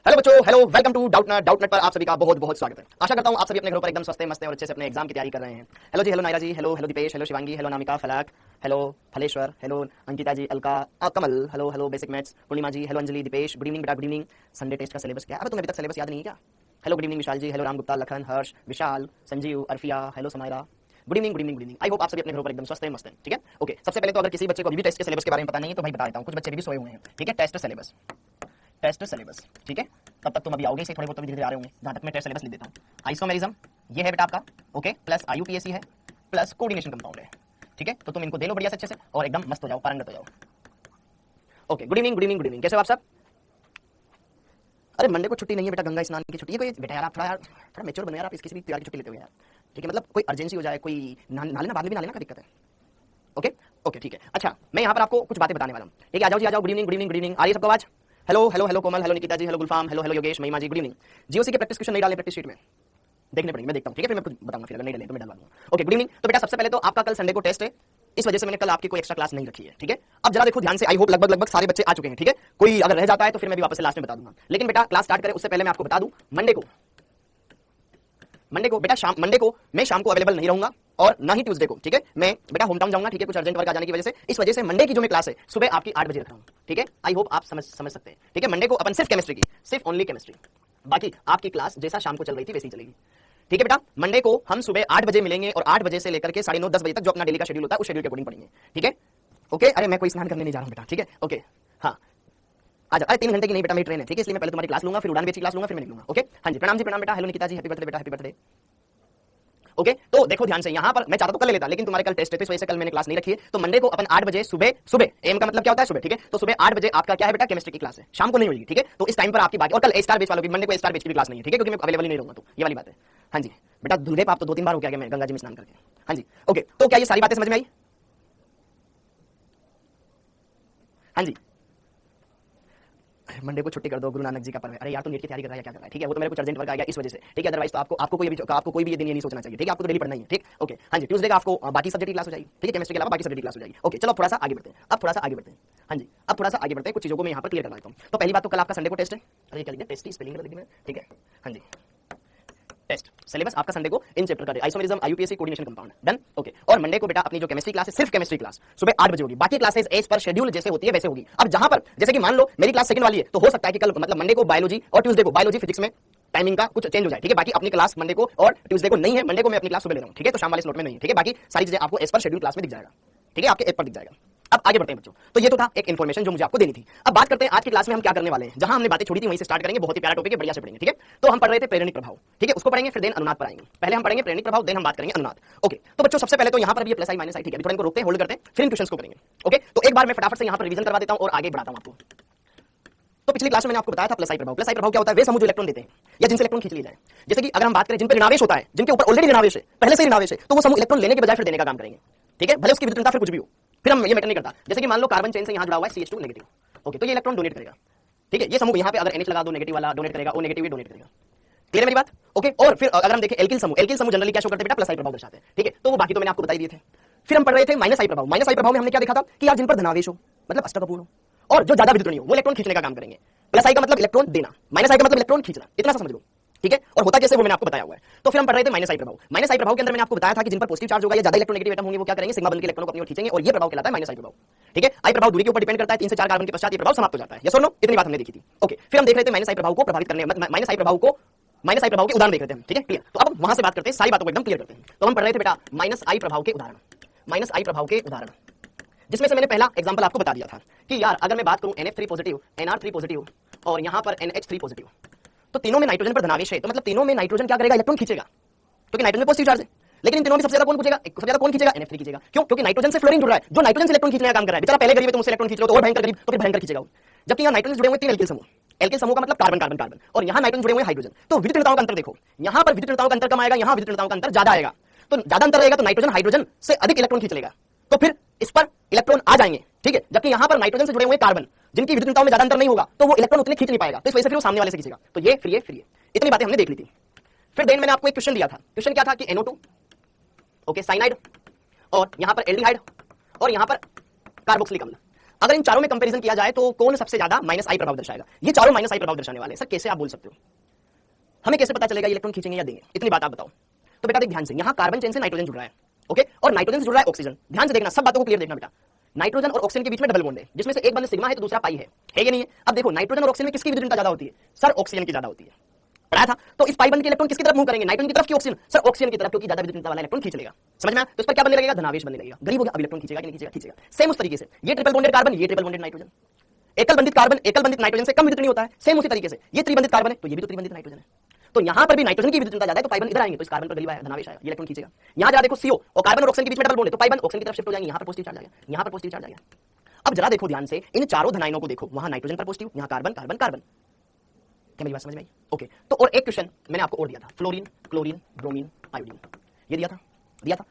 Hello बच्चों, hello, welcome to Doubtnut पर आप सभी का बहुत बहुत स्वागत है। आशा करता हूं आप सभी अपने घरों पर एकदम स्वस्थ मस्त और अच्छे से अपने एग्जाम की तैयारी कर रहे हैं। हेलो जी, hello Naira ji, hello hello Deepesh, hello Shivangi, hello Namika, Falak, hello Phaleshwar, hello Ankita ji, Alka, Kamal, hello hello basic maths, Purnima ji, hello Anjali, Deepesh, good evening बेटा, गुड इवनिंग। संडे टेस्ट का सिलेबस क्या है? तुम्हें अभी तक सिलेबस याद नहीं है क्या? Hello good evening Vishal ji, hello Ram Gupta, Lakhan, Harsh, Vishal, Sanjeev, Arfiya, hello Samaira, good evening good evening good evening. I hope आप सभी अपने घरों पर एकदम स्वस्थ है मस्त है। ठीक है, ओके। सबसे पहले तो अगर किसी बच्चे को अभी टेस्ट के सिलेबस के बारे में पता नहीं है तो भाई बता देता हूं, कुछ बच्चे भी सोए हुए हैं। ठीक है, टेस्ट सिलेबस, ठीक है। तब तक तुम अभी आओगे, थोड़े बहुत तो धीरे धीरे आ रहे होंगे। जहां तक मैं टेस्ट सिलेबस लिख देता हूं, आइसोमेरिज्म ये है बेटा आपका, ओके, प्लस आईयूपीएसी है, प्लस कोऑर्डिनेशन कंपाउंड है। ठीक है, तो तुम इनको दे लो बढ़िया से अच्छे से और एकदम मस्त हो जाओ, पारंगत हो जाओ। Okay, good evening good evening good evening, कैसे हो आप सब? अरे मंडे को छुट्टी नहीं है बेटा, गंगा स्नान की छुट्टी है। कोई बेटा यार आप थोड़ा मेच्योर बनो यार, आप किसी भी त्योहार की छुट्टी लेते हो यार। ठीक है, मतलब कोई अर्जेंसी हो जाए, कोई नाले ना बाद में भी नाले ना, क्या दिक्कत है? ओके ओके ठीक है। अच्छा, मैं यहाँ पर आपको कुछ बातें बताने वाला हूँ। ठीक है, आ जाओ जी, आ जाओ। Good evening good evening good evening, आ रही है सबको आवाज? Hello hello hello Komal, hello Nikita ji, hello Gulfam, hello hello Yogesh, Mahima ji, good evening. GOC के प्रैक्टिस क्वेश्चन नहीं डाले प्रैक्टिस शीट में, देखने पड़ेंगे, मैं देखता हूँ। ठीक है, फिर मैं कुछ बताऊंगा, फिर अगर नहीं डाले तो मैं डालवा दूंगा। Okay, good evening. तो बेटा सबसे पहले तो आपका कल संडे को टेस्ट है, इस वजह से मैंने कल आपकी कोई एक्स्ट्रा क्लास नहीं रखी है। ठीक है, अब जरा देखो ध्यान से, आई होप लगभग सारे बच्चे आ चुके हैं। ठीक है, कोई अगर रह जाता है तो फिर मैं भी वापस से लास्ट में बता दूंगा। लेकिन बेटा क्लास स्टार्ट करें उससे पहले मैं आपको बता दूं, मंडे को बेटा मंडे को मैं शाम को अवेलेबल नहीं रहूंगा और ना ही ट्यूसडे को। ठीक है, मैं बेटा होम टाउन जाऊंगा। ठीक है, कुछ अर्जेंट वर्क आ जाने की वजह से, इस वजह से मंडे की जो मैं क्लास है सुबह आपकी 8 बजे रख रहा हूं। ठीक है, आई होप आप समझ सकते हैं। ठीक है, मंडे को अपन सिर्फ केमिस्ट्री की, सिर्फ ओनली केमिस्ट्री, बाकी आपकी क्लास जैसा शाम को चल रही थी वैसी चलेगी। ठीक है बेटा, मंडे को हम सुबह 8 बजे मिलेंगे और 8 बजे से लेकर के 9:30 10 बजे तक जो अपना डेली का शेड्यूल होता है उस शेड्यूल के अकॉर्डिंग पढ़ेंगे। ठीक है, ओके। अरे मैं कोई स्नान करने नहीं जा रहा हूं बेटा। ठीक है, ओके, हाँ आ जाओ। अरे 3 घंटे की नहीं बेटा, मेरी ट्रेन है। ठीक है, इसलिए मैं पहले तुम्हारी क्लास लूंगा, फिर उड़ान बेच की क्लास लूंगा, फिर मैं निकलूंगा। ओके, हाँ जी, प्रणाम जी, प्रणाम बेटा। हेलो निकिता जी, हैप्पी बर्थडे बेटा, हैप्पी बर्थडे। ओके, तो देखो ध्यान से, यहाँ पर मैं चाहता तो कल ले लेता, लेकिन तुम्हारे कल टेस्ट है तो इस वजह से कल मैंने क्लास नहीं रखी है। तो मंडे को अपन 8 बजे सुबह एम का मतलब क्या होता है? सुबह। ठीक है, तो सुबह 8 बजे आपका क्या है बेटा? केमिस्ट्री की क्लास है, शाम को नहीं होगी। ठीक है, तो इस टाइम पर आपकी बाकी, और कल ए स्टार बेच वालों की, मंडे को ए स्टार बेच की भी क्लास नहीं है। ठीक है, क्योंकि मैं अवेलेबल नहीं रहूंगा, तो ये वाली बात है। हाँ जी बेटा, दूल्हे पाप तो 2-3 बार हो गया मैं गंगा जी में स्नान करके। हाँ जी, ओके, तो क्या ये सारी बातें समझ में आई? हाँ जी, मंडे को छुट्टी कर दो, गुरु नानक जी का पर्व है। अरे यार, तो नीट की तैयारी कर रहा है, क्या कर रहा है? ठीक है, वो तो मेरे कुछ अर्जेंट वर्क आ गया इस वजह से। ठीक है, अदरवाइज तो आपको कोई भी ये दिन ये नहीं सोचना चाहिए। ठीक है, आपको तो डेली पढ़ना ही है। ठीक, ओके, हाँ जी, ट्यूसडे का आपको बाकी सब्जेक्ट की क्लास हो जाएगी। ठीक है, केमिस्ट्री के अलावा बाकी सब्जेक्ट की क्लास हो जाएगी। ओके, चलो थोड़ा सा आगे बढ़ते हैं, अब थोड़ा सा आगे बढ़ते हैं। हाँ जी, अब थोड़ा सा आगे बढ़ते हैं, कुछ चीजों को मैं यहाँ पर क्लियर कर देता हूँ। तो पहली बात तो कल आपका संडे को टेस्ट है। अरे क्या लिखा, टेस्ट की स्पेलिंग लिखी मैं। ठीक है, हाँ जी, टेस्ट सिलेबस आपका संडे को इन चैप्टर का isomerism, IUPAC, coordination compound, done. Okay, और मंडे को बेटा अपनी जो केमिस्ट्री क्लास है, सिर्फ केमिस्ट्री क्लास सुबह 8 बजे होगी। बाकी क्लासेस एज पर शेड्यूल जैसे होती है वैसे होगी। अब जहां पर जैसे कि मान लो मेरी क्लास सेकंड वाली है, तो हो सकता है कि कल मतलब मंडे को बायोलॉजी और ट्यूसडे को बायोलॉजी फिजिक्स में टाइमिंग का कुछ चेंज हो जाए। ठीक है, बाकी अपनी क्लास मंडे को और ट्यूसडे को नहीं है, मंडे को मैं अपनी क्लास सुबह ले रहा हूं। ठीक है, तो शाम वाले स्लॉट में नहीं है। ठीक है, बाकी सारी चीजें आपको एज पर शेड्यूल क्लास में दिख जाएगा। ठीक है, आपके ऐप पर दिख जाएगा। अब आगे बढ़ते हैं बच्चों, तो ये तो था एक इन्फॉर्मेशन जो मुझे आपको देनी थी। अब बात करते हैं आज की क्लास में हम क्या करने वाले हैं। जहां हमने बातें छोड़ी थी वहीं से स्टार्ट करेंगे, बहुत ही प्यारा टॉपिक है, बढ़िया से पढ़ेंगे। ठीक है, तो हम पढ़ रहे थे प्रेरणिक प्रभाव। ठीक है, उसको पढ़ेंगे, फिर देन अनुनाद पर आएंगे। पहले हम पढ़ेंगे प्रेरणिक प्रभाव, देन हम बात करेंगे अनुनाद। ओके, तो बच्चों सबसे पहले तो यहाँ पर भी प्लस आई माइनस आई। ठीक है, थोड़ा इनको रोकते हैं, होल्ड करते हैं, फिर इन क्वेश्चंस को करेंगे। ओके, तो एक बार मैं फटाफट से यहाँ पर रिवीजन करवा देता हूँ और आगे बढ़ाता हूँ आपको। तो पिछली क्लास में मैंने आपको बताया था प्लस आई प्रभाव। प्लस आई प्रभाव क्या होता है? वे समूह जो इलेक्ट्रॉन देते हैं या जिनसे इलेक्ट्रॉन खींच लिए जाए। जैसे कि अगर हम बात करें जिन पर ऋणावेश होता है, जिनके ऊपर ऑलरेडी ऋणावेश है, पहले से ऋणावेश है, तो वो समूह इलेक्ट्रॉन लेने के बजाय फिर देने का काम करेंगे। ठीक है, भले उसकी विद्युतता फिर कुछ भी हो, फिर हम ये मैटर नहीं करता। जैसे कि मान लो कार्बन चेन से यहाँ जुड़ा हुआ है CH2 नेगेटिव। ओके, तो ये इलेक्ट्रॉन डोनेट करेगा। ठीक है, ये समूह यहाँ पे अगर NH लगा दो, नेगेटिव वाला डोनेट करेगा, O नेगेटिव डोनेट करेगा। क्लियर मेरी बात? ओके, और फिर अगर हम देखें एल्किल समूह जनरली क्या शो करते हैं बेटा? प्लस आई प्रभाव दर्शाते हैं। ठीक है, तो वो बाकी तो मैंने आपको बता दिए थे। फिर हम पढ़ रहे थे माइनस आई प्रभाव। माइनस आई प्रभाव में हमने क्या देखा था कि यार जिन पर धनावेश हो, मतलब अष्टकपूर्ण हो, और जो ज्यादा विद्युत नहीं हो, वो इलेक्ट्रॉन खींचने का काम करेंगे। प्लस आई का मतलब इलेक्ट्रॉन देना, माइनस आई का मतलब इलेक्ट्रॉन खींचना, इतना सा समझ लो। ठीक है, और होता कैसे वो मैंने आपको बताया हुआ है। तो फिर हम पढ़ रहे थे माइनस आई प्रभाव। माइनस आई प्रभाव के अंदर मैंने आपको बताया था कि जिन पर पॉजिटिव चार्ज होगा या ज्यादा इलेक्ट्रोनेगेटिव एटम होंगे वो क्या करेंगे? सिग्मा बन के इलेक्ट्रॉन को अपनी ओर खींचेंगे, और ये प्रभाव कहलाता है माइनस आई प्रभाव। ठीक है, आई प्रभाव दूरी के ऊपर डिपेंड करता है, 3 से 4 कार्बन के पश्चात ये प्रभाव समाप्त हो जाता है। यस और नो? इतनी बात हमने देखी थी। ओके, फिर हम देख रहे थे माइनस आई प्रभाव को प्रभावित करने, माइनस आई प्रभाव के उदाहरण देख रहे थे हम। ठीक है, क्लियर? तो अब वहां से बात करते हैं, सारी बातों को एकदम क्लियर करते हैं। तो हम पढ़ रहे थे बेटा माइनस आई प्रभाव के उदाहरण, माइनस आई प्रभाव के उदाहरण, जिसमें से मैंने पहला एग्जांपल आपको बता दिया था कि यार अगर मैं बात करूं NF3 पॉजिटिव, NR3 पॉजिटिव और यहां पर NH3 पॉजिटिव, तो तीनों में नाइट्रोजन पर धनावेश है, तो मतलब तीनों में नाइट्रोजन क्या करेगा? इलेक्ट्रॉन खींचेगा, क्योंकि नाइट्रोजन में पॉजिटिव चार्ज है। लेकिन इन तीनों में सबसे ज्यादा कौन पूछेगा? सबसे ज्यादा कौन खींचेगा? NF3 खींचेगा। क्यों? क्योंकि नाइट्रोजन से फ्लोरीन जुड़ रहा है, जो नाइट्रोजन से इलेक्ट्रॉन खींचने का काम कर रहा है। बेचारा पहले गरीब है, तुम उससे इलेक्ट्रॉन खींच लो तो और भयंकर गरीब, तो फिर भयंकर खींचेगा। जबकि यहाँ नाइट्रोजन जुड़े हुए 3 एल्किल समूह, एल्किल समूह का मतलब कार्बन कार्बन कार्बन, और यहाँ नाइट्रोजन जुड़े हुए हाइड्रोजन। तो विद्युत ऋणताओं का अंतर देखो, यहाँ पर विद्युत ऋणताओं का अंतर कम आएगा, यहाँ विद्युत ऋणताओं का अंतर ज्यादा आएगा। तो ज्यादा अंतर रहेगा तो नाइट्रोजन हाइड्रोजन से अधिक इलेक्ट्रॉन खींच लेगा, तो फिर इस पर इलेक्ट्रॉन आ जाएंगे। ठीक है, जबकि यहाँ पर नाइट्रोजन से जुड़े हुए कार्बन, जिनकी विद्युत ऋणताओं में ज्यादा अंतर नहीं होगा, तो वो इलेक्ट्रॉन उतने खींच नहीं पाएगा, तो इस वजह से फिर वो सामने वाले से खींचेगा। तो ये फिर ये इतनी बातें हमने देख ली थी। फिर देन मैंने आपको एक क्वेश्चन दिया था। क्वेश्चन क्या था कि NO2, ओके, साइनाइड, और यहां पर एल्डिहाइड, और यहां पर कार्बोक्सिलिक अम्ल। अगर इन चारों में कंपैरिजन किया जाए तो कौन सबसे ज्यादा -I प्रभाव दर्शाएगा? ये चारों -I प्रभाव दर्शाने वाले हैं। सर कैसे आप बोल सकते हो? हमें कैसे पता चलेगा इलेक्ट्रॉन खींचेंगे या देंगे? इतनी बात आप बताओ। तो बेटा देख ध्यान से, यहां कार्बन चेन से नाइट्रोजन जुड़ रहा है, ओके, और नाइट्रोजन से जुड़ रहा है ऑक्सीजन। ध्यान से देखना, सब बातों को क्लियर देखना बेटा। नाइट्रोजन और ऑक्सीजन के बीच में डबल बॉन्ड है, जिसमें से एक बंद सिग्मा है तो दूसरा पाई है या नहीं है? अब देखो नाइट्रोजन और ऑक्सीजन में किसकी विद्युत ऊर्जा ज्यादा होती है? सर ऑक्सीजन की ज्यादा होती है। पढ़ा था। तो इस पाई बंद के इलेक्ट्रॉन किसकी तरफ मूव करेंगे? नाइट्रोजन की तरफ कि ऑक्सीजन? सर ऑक्सीजन की तरफ, क्योंकि ज्यादा विद्युत ऊर्जा वाला इलेक्ट्रॉन खींच लेगा। समझ में आया? तो इस पर क्या बनने लगेगा? धनावेश बनने लगेगा। गरीब हो गया, अब इलेक्ट्रॉन खींचेगा कि नहीं खींचेगा? खींचेगा। सेम उस तरीके से ये ट्रिपल बॉन्डेड कार्बन, ये ट्रिपल बॉन्डेड नाइट्रोजन, एकल बंधित कार्बन एकल बंधित नाइट्रोजन से कम विद्युत नहीं होता है। सेम उसी तरीके से ये त्रिबंधित कार्बन है तो ये भी तो त्रिबंधित नाइट्रोजन है। तो यहां पर भी नाइट्रोजन की विद्युत ऊर्जा ज्यादा है तो पाई बंद इधर आएंगे तो इस कार्बन पर गरीब आएगा, धनावेश आएगा, ये इलेक्ट्रॉन खींचेगा। यहां जरा देखो CO और कार्बन और ऑक्सीजन के बीच में डबल बॉन्ड है तो पाई बंद ऑक्सीजन की तरफ शिफ्ट हो जाएंगे, यहां पर पॉजिटिव चार्ज आएगा, यहां पर पॉजिटिव चार्ज आएगा। अब जरा देखो ध्यान से, इन चारों धनायनों को देखो, वहां नाइट्रोजन पर पॉजिटिव, यहां कार्बन कार्बन कार्बन। क्या मेरी बात समझ में आई? ओके, तो और एक क्वेश्चन मैंने आपको और दिया था, फ्लोरीन, क्लोरीन, ब्रोमीन, आयोडीन, ये दिया था।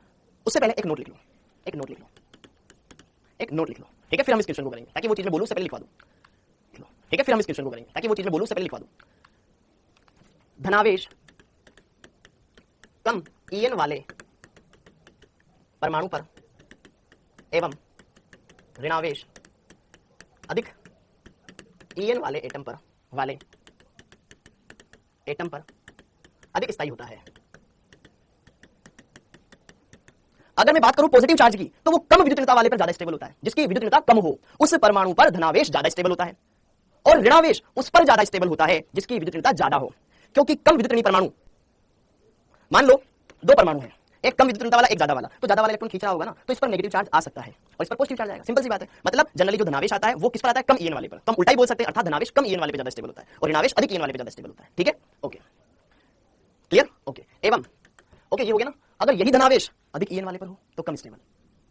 उससे पहले एक नोट लिख लो, एक नोट लिख लो, एक नोट लिख लो, ठीक है? फिर हम इस क्वेश्चन को करेंगे ताकि वो चीज मैं बोलूं उससे पहले लिखवा दूं, ठीक है? फिर हम इस क्वेश्चन को करेंगे ताकि वो चीज मैं बोलूं उससे पहले लिखवा दूं। धनावेश कम EN वाले परमाणु पर एवं ऋणावेश अधिक EN वाले एटम पर अधिक स्थायी होता है। अगर मैं बात करूं पॉजिटिव चार्ज की तो वो कम विद्युत वाले पर ज्यादा स्टेबल होता है, जिसकी विद्युत कम हो उस परमाणु पर धनावेश ज्यादा स्टेबल होता है, और ऋणावेश उस पर ज्यादा स्टेबल होता है जिसकी विद्युत ज्यादा हो। क्योंकि कम विद्युत परमाणु, मान लो दो परमाणु है, एक कम विद्युत वाला एक ज्यादा वाला, तो ज्यादा वाला इलेक्ट्रॉन खींच रहा होगा ना, तो इस पर नेगेटिव चार्ज आ सकता है और इस पर पॉजिटिव चार्ज आएगा। सिंपल सी बात है। मतलब जनरली जो धनावेश आता है वो किस पर आता है? कम EN वाले पर। तो हम उल्टा ही बोल सकते हैं, अर्थात धनावेश कम EN वाले पे ज्यादा स्टेबल होता है और ऋणावेश अधिक EN वाले पे ज्यादा स्टेबल होता है। ठीक है, ओके, क्लियर? ओके, एवं ओके, ये हो गया ना। अगर यही धनावेश अधिक EN वाले पर हो तो कम स्टेबल,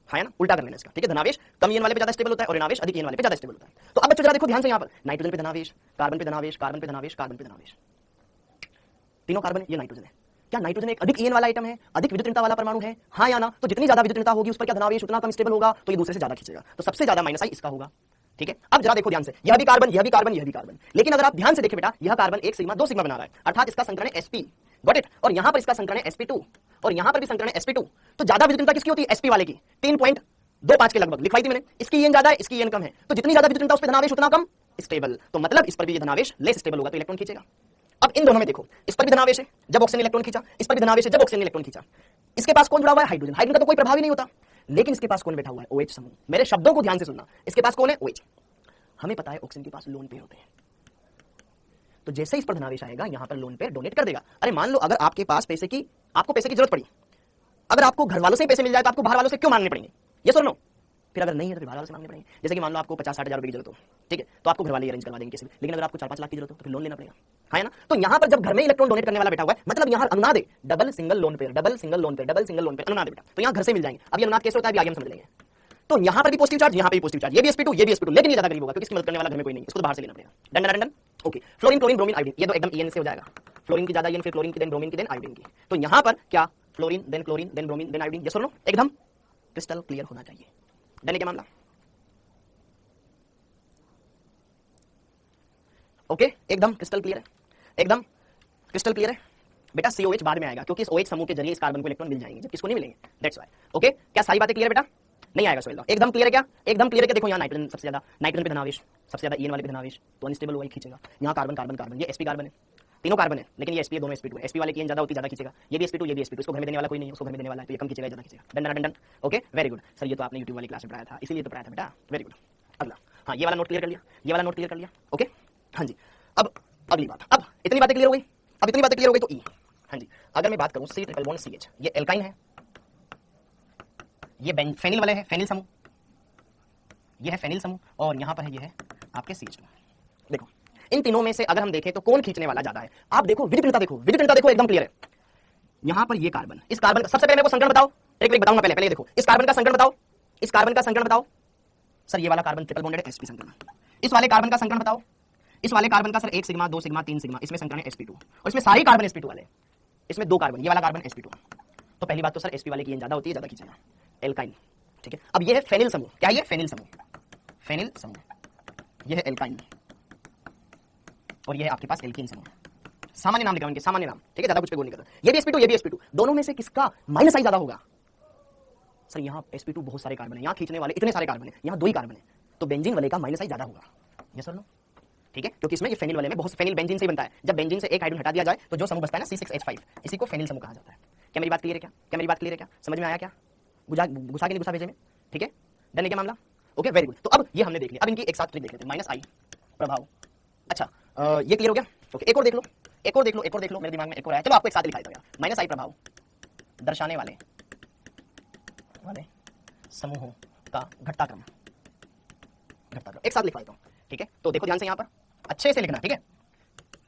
हाँ ना, उल्टा कर लेना इसका, ठीक है? धनावेश कम EN वाले पे ज्यादा स्टेबल होता है और ऋणावेश अधिक EN वाले पे ज्यादा स्टेबल होता है। तो अब बच्चों जरा देखो ध्यान से, यहाँ पर नाइट्रोजन पे धनावेश, कार्बन पे धनावेश, कार्बन पे धनावेश, कार्बन पे धनावेश, तीनों कार्बन, ये नाइट्रोजन है। क्या नाइट्रोजन एक अधिक EN वाला आइटम है, अधिक विद्युत वाला परमाणु है? हाँ या ना? तो जितनी ज्यादा विद्युत होगी उस पर क्या धनावेश उतना कम स्टेबल होगा, तो ये दूसरे से ज्यादा खींचेगा, तो सबसे ज्यादा -I इसका होगा। ठीक है, अब जरा देखो ध्यान से, यह भी कार्बन, यह भी कार्बन, यह भी कार्बन, लेकिन अगर आप ध्यान से देखें बेटा, यह कार्बन एक सिग्मा दो सिग्मा बना रहा है, अर्थात इसका संकरण है sp, गॉट इट? और यहां पर इसका संकरण है sp2 और यहां पर भी संकरण है sp2। तो ज्यादा विद्युतता किसकी होती है? sp वाले की, 3.25 के लगभग लिखवाई थी मैंने। इसकी EN ज्यादा है, इसकी EN कम है, तो जितनी ज्यादा विद्युतता उस पर धनावेश उतना कम स्टेबल, तो मतलब इस पर भी ये धनावेश लेस स्टेबल होगा तो इलेक्ट्रॉन खींचेगा। अब इन दोनों में देखो, इस पर भी धनावेश है जब ऑक्सीजन इलेक्ट्रॉन खींचा, इस पर भी धनावेश है जब ऑक्सीजन इलेक्ट्रॉन खींचा। इसके पास कौन जुड़ा हुआ है? हाइड्रोजन। हाइड्रोजन का तो कोई प्रभाव ही नहीं होता, लेकिन इसके पास कौन बैठा हुआ है? OH समूह। मेरे शब्दों को ध्यान से सुनना, इसके पास कौन है? OH। हमें पता है ऑक्सीजन के पास लोन पेयर होते हैं, तो जैसे इस पर धनावेश आएगा यहां पर लोन पेयर डोनेट कर देगा। अरे मान लो अगर आपके पास आपको पैसे की जरूरत पड़ी, अगर आपको घर वालों से पैसे मिल जाए तो आपको बाहर वालों से क्यों मांगने पड़ेंगे? ये सुनो, फिर अगर नहीं है तो बाहर वालों से मांगने पड़ेंगे। जैसे कि मान लो आपको 50-60 हजार रुपए की जरूरत हो, ठीक है, तो आपको घर वाले अरेंज करवा देंगे किसी भी, लेकिन अगर आपको 4-5 लाख की जरूरत हो तो फिर लोन लेना पड़ेगा, है ना? तो यहां पर जब घर में इलेक्ट्रॉन डोनेट करने वाला बैठा हुआ है, मतलब यहां अनुनाद है, double single lone pair, double single lone pair, double single lone pair, अनुनाद है बेटा, तो यहां घर से मिल जाएंगे। अब ये अनुनाद कैसे होता है अभी आगे हम समझ लेंगे। तो यहां पर भी पॉजिटिव चार्ज, यहां पे भी पॉजिटिव चार्ज, ये भी sp2 ये भी sp2, लेकिन ये ज्यादा गरीब होगा क्योंकि इसकी मदद करने वाला घर में कोई नहीं है, इसको तो बाहर से लेना पड़ेगा। Done done. Okay, fluorine, chlorine, bromine, iodine, ये तो एकदम EN से हो जाएगा। फ्लोरीन की ज्यादा EN, फिर क्लोरीन की, देन ब्रोमीन की, देन आयोडीन की। तो यहां पर क्या? Fluorine, then chlorine, then bromine, then iodine. ये सुनो, एकदम क्रिस्टल क्लियर होना चाहिए। डन है क्या मामला? ओके, एकदम क्रिस्टल क्लियर है, एकदम क्रिस्टल क्लियर है बेटा। COH बाद में आएगा क्योंकि इस OH समूह के जरिए इस कार्बन को इलेक्ट्रॉन मिल जाएंगे, जब किसको नहीं मिलेंगे, दैट्स व्हाई। ओके, क्या सारी बातें क्लियर बेटा? नहीं आएगा सोहेल, एकदम क्लियर है क्या? एकदम क्लियर है क्या? देखो यहाँ नाइट्रोजन सबसे ज्यादा, नाइट्रोजन पे धनावेश सबसे ज्यादा, EN वाले पे धनावेश, तो अनस्टेबल होगा, खींचेगा। यहाँ कार्बन कार्बन कार्बन, ये sp कार्बन है, तीनों कार्बन है, लेकिन ये sp है, दोनों sp2 है। sp वाले की EN ज्यादा होती है, ज्यादा खींचेगा। ये भी sp2 ये भी sp2, इसको घर में देने वाला कोई नहीं है, उसको घर में देने वाला है तो ये कम खींचेगा, ज्यादा खींचेगा। Done done done. Okay, very good sir, ये तो आपने यूट्यूब वाली क्लास में पढ़ाया था, इसीलिए तो पढ़ाया था बेटा, वेरी गुड। अगला, हाँ, ये वाला नोट क्लियर कर लिया, ये वाला नोट क्लियर कर लिया। ओके, हाँ जी। अब अगली बात, अब इतनी बातें क्लियर हो गई, अब इतनी बातें क्लियर हो गई तो E, हाँ जी। अगर मैं बात करूं C ट्रिपल बॉन्ड CH, ये एल्काइन है, ये फेनिल वाले है, फेनिल समूह, ये है फेनिल समूह, और यहां पर है ये है आपके CH। देखो इन तीनों में से अगर हम देखें तो कौन खींचने वाला ज्यादा है? आप देखो विद्युतता, देखो विद्युतता, देखो एकदम क्लियर है। यहां पर ये कार्बन, इस कार्बन सबसे पहले मेरे को संकरण बताओ, एक बताऊंगा, पहले देखो इस कार्बन का संकरण बताओ, इस कार्बन का संकरण बताओ। सर ये वाला कार्बन ट्रिपल बॉन्डेड sp संकरण। इस वाले कार्बन का संकरण बताओ, इस वाले कार्बन का सर 1 सिग्मा 2 सिग्मा 3 सिग्मा, इसमें संकरण है sp2 और इसमें सारे कार्बन sp2 वाले, इसमें 2 कार्बन, ये वाला कार्बन sp2। तो पहली बात तो सर sp वाले की EN ज्यादा होती है, ज्यादा खींचेगा, एल्काइन। ठीक है, अब ये है फेनिल समूह, क्या ये फेनिल समूह, फेनिल समूह, ये है एल्काइन और ये है आपके पास एल्कीन समूह। सामान्य नाम लिखा इनके, सामान्य नाम, ठीक है, ज्यादा कुछ पे गोल नहीं करता। ये भी sp2 ये भी sp2, दोनों में से किसका -I ज्यादा होगा? सर यहाँ sp2 बहुत सारे कार्बन है, यहाँ खींचने वाले इतने सारे कार्बन है, यहाँ 2 ही कार्बन है, तो बेंजीन वाले का माइनस आई ज्यादा होगा, यस और नो? ठीक है, क्योंकि इसमें ये फेनिल वाले में बहुत फेनिल बेंजीन से ही बनता है। जब बेंजीन से एक हाइड्रोजन हटा दिया जाए तो जो समूह बचता है ना C6H5, इसी को फेनिल समूह कहा जाता है। क्या मेरी बात क्लियर है? क्या मेरी बात क्लियर है? क्या समझ में आया? क्या घुसा के नहीं घुसा भेजे में? ठीक है, डन है क्या मामला? Okay, very good. तो अब ये हमने देख लिया, अब इनकी एक साथ ट्रिक देख लेते हैं, माइनस आई प्रभाव। अच्छा, ये क्लियर हो गया? ओके, एक और देख लो, एक और देख लो, एक और देख लो, मेरे दिमाग में एक और आया। चलो आपको एक साथ लिखा देता हूं, माइनस आई प्रभाव दर्शाने वाले समूहों का घटता क्रम, एक साथ लिखवा देता हूं। ठीक है, तो देखो ध्यान से यहां पर अच्छे से लिखना। ठीक है,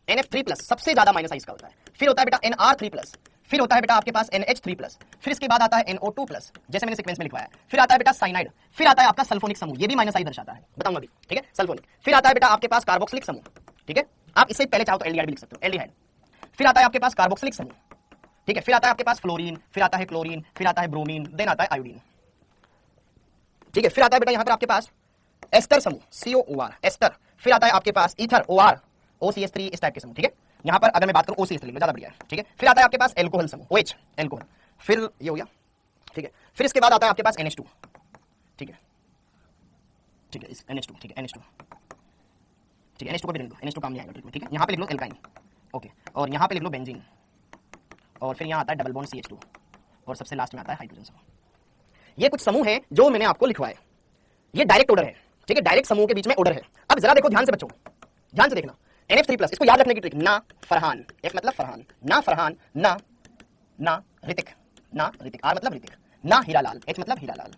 NF3+ सबसे ज्यादा माइनस आई इसका होता है, फिर होता है बेटा NR3+, फिर होता है बेटा आपके पास NH3+, फिर इसके बाद आता है NO2+, जैसे मैंने सीक्वेंस में लिखवाया है, फिर आता है बेटा साइनाइड, फिर आता है आपका सल्फोनिक समूह, ये भी माइनस आई दर्शाता है, बताऊंगा अभी। ठीक है, सल्फोनिक, फिर आता है बेटा आपके पास कार्बोक्सिलिक समूह। ठीक है, आप इससे पहले चाहो तो एल्डिहाइड भी लिख सकते हो, एल्डिहाइड, फिर आता है आपके पास कार्बोक्सिलिक समूह। ठीक है, फिर आता है आपके पास फ्लोरीन, फिर आता है क्लोरीन, फिर आता है ब्रोमीन, देन आता है आयोडीन। ठीक है, फिर आता है बेटा यहां पर आपके पास एस्टर समूह, COOR एस्टर, फिर आता है आपके पास ईथर, OR, OCH3, इस टाइप के समूह। ठीक है, यहां पर अगर मैं बात करूं OCH3 में ज्यादा बढ़िया है। ठीक है, फिर आता है आपके पास एल्कोहल समूह, OH एल्कोहल, फिर ये हो गया। ठीक है, फिर इसके बाद आता है आपके पास NH2। ठीक है, ठीक है, NH2, ठीक है, NH2, ठीक है, NH2 को भी लिख दो, NH2 काम नहीं आएगा। ठीक है, यहां पे लिख लो एल्काइन, ओके, और यहां पे लिख लो बेंजीन, और फिर यहां आता है डबल बॉन्ड CH2, और सबसे लास्ट में आता है हाइड्रोजन समूह। ये कुछ समूह है जो मैंने आपको लिखवाए, ये डायरेक्ट ऑर्डर है। ठीक है, डायरेक्ट समूह के बीच में ऑर्डर है। अब जरा देखो ध्यान से बच्चों, ध्यान से देखना, NF3+, इसको याद रखने की ट्रिक, ना फरहान, F मतलब फरहान, ना फरहान, ना ऋतिक, R मतलब ऋतिक, ना हीरालाल, H मतलब हीरालाल,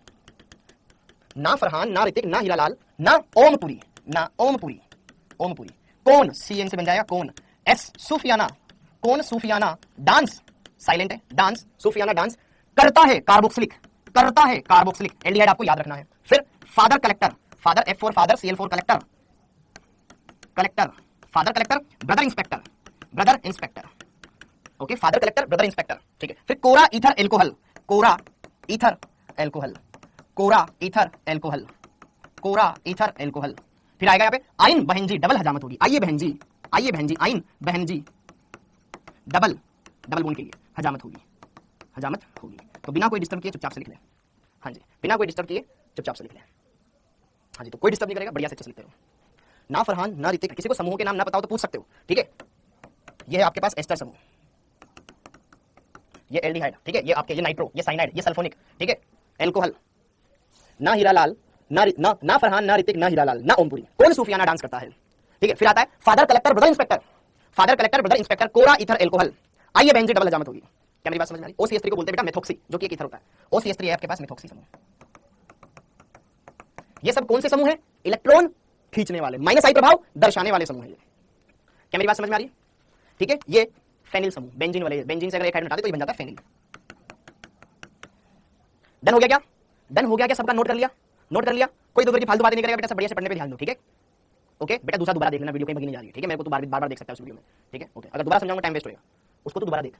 ना फरहान, ना ऋतिक, ना हीरालाल, ना ओमपुरी, ओमपुरी, कौन, CN से बन जाएगा कौन, S सूफियाना, कौन सूफियाना, डांस साइलेंट है, डांस सूफियाना डांस करता है, कार्बोक्सिलिक, एल्डिहाइड आपको याद रखना है। फिर father collector, father F for father, CL4 collector, father collector, brother inspector, okay, father collector, brother inspector. ठीक है, फिर कोरा ईथर एल्कोहल, कोरा ईथर एल्कोहल, फिर आएगा यहाँ पे आइन बहनजी, डबल हजामत होगी, आइए बहनजी, आइन बहनजी, डबल बोल के लिए हजामत होगी। तो बिना कोई डिस्टर्ब किए चुपचाप से लिख ले। हाँ जी, बिना कोई डिस्टर्ब किए चुपचाप से लिख ले। हाँ जी, तो कोई डिस्टर्ब नहीं करेगा, बढ़िया से अच्छे से लिखते रहो। ना फरहान, ना ऋतिक, किसी को समूह के नाम ना पता हो तो पूछ सकते हो। ठीक है, ये है आपके पास एस्टर समूह, ये एल्डिहाइड। ठीक है, ये आपके, ये नाइट्रो, ये साइनाइड, ये सल्फोनिक। ठीक है, एल्कोहल, ना हीरालाल, ना फरहान, ना ऋतिक, ना हीरालाल, ना ओमपुरी, कौन सूफियाना डांस करता है। ठीक है, फिर आता है फादर कलेक्टर, ब्रदर इंस्पेक्टर, कोरा ईथर एल्कोहल, आइए बेंजी, डबल हजामत होगी। क्या मेरी बात समझ में आ रही? OCH3 को बोलते हैं बेटा मेथोक्सी, जो कि एक ईथर होता है। OCH3 है आपके पास मेथोक्सी समूह। ये सब कौन से समूह है? इलेक्ट्रॉन खींचने वाले, माइनस आई प्रभाव दर्शाने वाले समूह है ये। क्या मेरी बात समझ में आ रही है? ठीक है, ये फेनिल समूह, बेंजीन वाले, बेंजीन से अगर एक हाइड्रोजन हटा दे तो ये बन जाता है फेनिल। डन हो गया क्या? सबका नोट कर लिया? कोई दूसरे की फालतू बातें नहीं करेगा बेटा, सब बढ़िया से पढ़ने पे ध्यान दो। ठीक है, ओके बेटा, दोबारा देखना, वीडियो कहीं भगी नहीं जा रही है। ठीक है, मेरे को तो बार-बार देख सकता है उस वीडियो में। ठीक है, ओके, अगर दोबारा समझाऊंगा टाइम वेस्ट होगा, उसको तो दोबारा देख।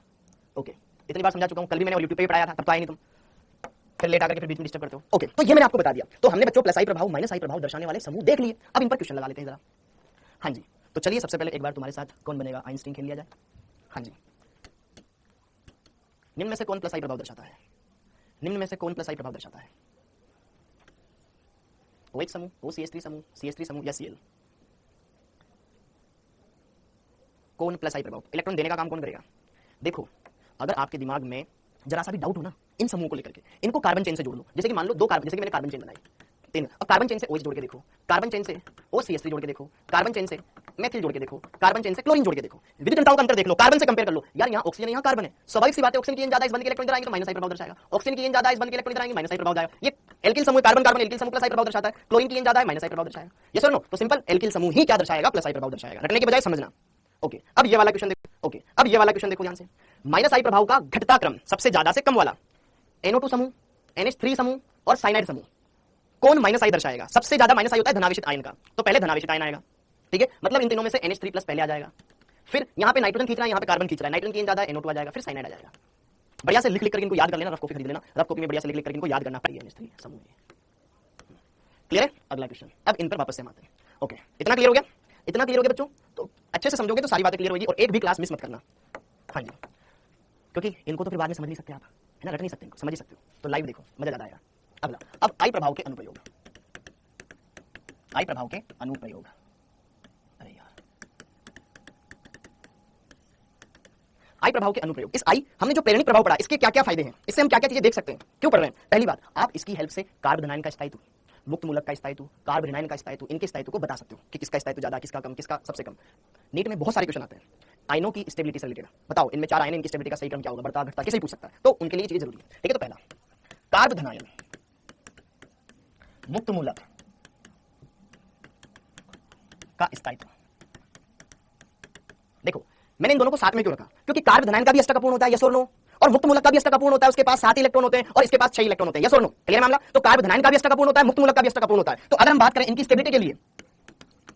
ओके, इतनी बार समझा चुका हूं, कल भी मैंने YouTube पे ही पढ़ाया था, तब तो आए नहीं तुम, फिर लेट आकर के फिर बीच में डिस्टर्ब करते हो। ओके, तो ये मैंने आपको बता दिया। तो हमने बच्चों प्लस आई प्रभाव, माइनस आई प्रभाव दर्शाने वाले समूह देख लिए। अब इन पर क्वेश्चन लगा लेते हैं जरा। हाँ जी, तो चलिए सबसे पहले एक बार तुम्हारे साथ कौन बनेगा आइंस्टीन खेल लिया जाए। हाँ जी, निम्न में से कौन प्लस आई प्रभाव दर्शाता है? OH समूह, OCH3 समूह, CH3 समूह या Cl? कौन प्लस आई प्रभाव? इलेक्ट्रॉन देने का काम कौन करेगा? देखो, अगर आपके दिमाग में जरा सा भी डाउट हो ना इन समूह को लेकर के, इनको कार्बन चेन से जोड़ लो। जैसे कि मान लो दो कार्बन, जैसे कि मैंने कार्बन चेन बनाई 3, अब कार्बन चेन से OH जोड़ के देखो, कार्बन चेन से OCH3 जोड़ के देखो, कार्बन चेन से मेथिल जोड़ के देखो, कार्बन चेन से क्लोरीन जोड़ के देखो, विद्युत घनताओं का अंतर देख लो, कार्बन से कंपेयर कर लो। यार यहाँ ऑक्सीजन, यहाँ कार्बन है, स्वाभाविक सी बात है, ऑक्सीजन की एन ज्यादा, इस बंद के इलेक्ट्रॉन इधर आएंगे तो माइनस आई प्रभाव दर्शाएगा। ऑक्सीजन की एन ज्यादा, इस बंद के इलेक्ट्रॉन इधर आएंगे, माइनस आई प्रभाव जाएगा। ये एल्किल समूह, कार्बन एल्किल समूह प्लस आई प्रभाव दर्शाता है। क्लोरीन की एन ज्यादा है, माइनस आई प्रभाव दर्शाएगा। यस और नो? तो सिंपल एल्किल समूह ही क्या दर्शाएगा? प्लस आई प्रभाव दर्शाएगा। रटने के बजाय समझना। ओके, अब ये वाला क्वेश्चन देखो। ओके, अब ये वाला क्वेश्चन देखो ध्यान से। माइनस आई प्रभाव का घटता क्रम सबसे ज्यादा से कम वाला, NO2 समूह, NH3 समूह और साइनाइड समूह, कौन माइनस आई दर्शाएगा? सबसे ज्यादा माइनस आई होता है धनावेशित आयन का, तो पहले धनावेशित आयन आएगा। ठीक है, मतलब इन तीनों में से NH3+ पहले आ जाएगा, फिर यहाँ पे नाइट्रोजन खींच रहा है, यहाँ पे कार्बन खींच रहा है, नाइट्रोजन की एन ज्यादा है, NO2 आ जाएगा, फिर साइनाइड आ जाएगा। बढ़िया से लिख करके इनको याद कर लेना, रफ कॉपी खरीद लेना, रफ कॉपी में बढ़िया से लिख करके इनको याद करना पड़ेगा। NH3 समूह क्लियर है? अगला क्वेश्चन, अब इन पर वापस से हम आते हैं। ओके, इतना क्लियर हो गया? बच्चों? तो अच्छे से समझोगे तो सारी बातें क्लियर होगी, और एक भी क्लास मिस मत करना। हाँ जी, क्योंकि इनको तो फिर बाद में समझ नहीं सकते आप, है ना, रट नहीं सकते, समझ ही सकते हो, तो लाइव देखो, मजा ज्यादा आएगा। अगला, अब आई प्रभाव के अनुप्रयोग। आई प्रभाव के अनुप्रयोग। अरे यार, आई प्रभाव के अनुप्रयोग। इस आई हमने जो प्रेरणिक प्रभाव पढ़ा, इसके क्या क्या फायदे हैं, इससे हम क्या क्या चीजें देख सकते हैं, क्यों पढ़ रहे हैं। पहली बात, आप इसकी हेल्प से कार्बोनाइन का स्थायित्व, मुक्त मूलक का स्थायित्व, कार्बोनाइन का स्थायित्व, इनके स्थायित्व को बता सकते हो कि किसका स्थायित्व ज्यादा, किसका कम, किसका सबसे कम। नीट में बहुत सारे क्वेश्चन आते हैं आयनों की स्टेबिलिटी से रिलेटेड। बताओ इनमें 4 आयन, इनकी स्टेबिलिटी का सही क्रम क्या होगा, बढ़ता घटता, कैसे ही पूछ सकता है, तो उनके लिए चीजें जरूरी है। ठीक है, तो पहला कार्बोनाइन मुक्त मूलक का स्थायित्व। देखो मैंने इन दोनों को साथ में क्यों रखा, क्योंकि कार्बोनाइन का भी अष्टक अपूर्ण होता है, यस और नो, और मुक्त मूलक का भी अष्टक अपूर्ण होता है, उसके पास 7 इलेक्ट्रॉन होते हैं और इसके पास 6 इलेक्ट्रॉन होते हैं, यस और नो, क्लियर मामला। तो कार्बोनाइन का भी अष्टक अपूर्ण होता है, मुक्त मूलक का भी अष्टक अपूर्ण होता है। तो अगर हम बात करें इनकी स्टेबिलिटी के लिए,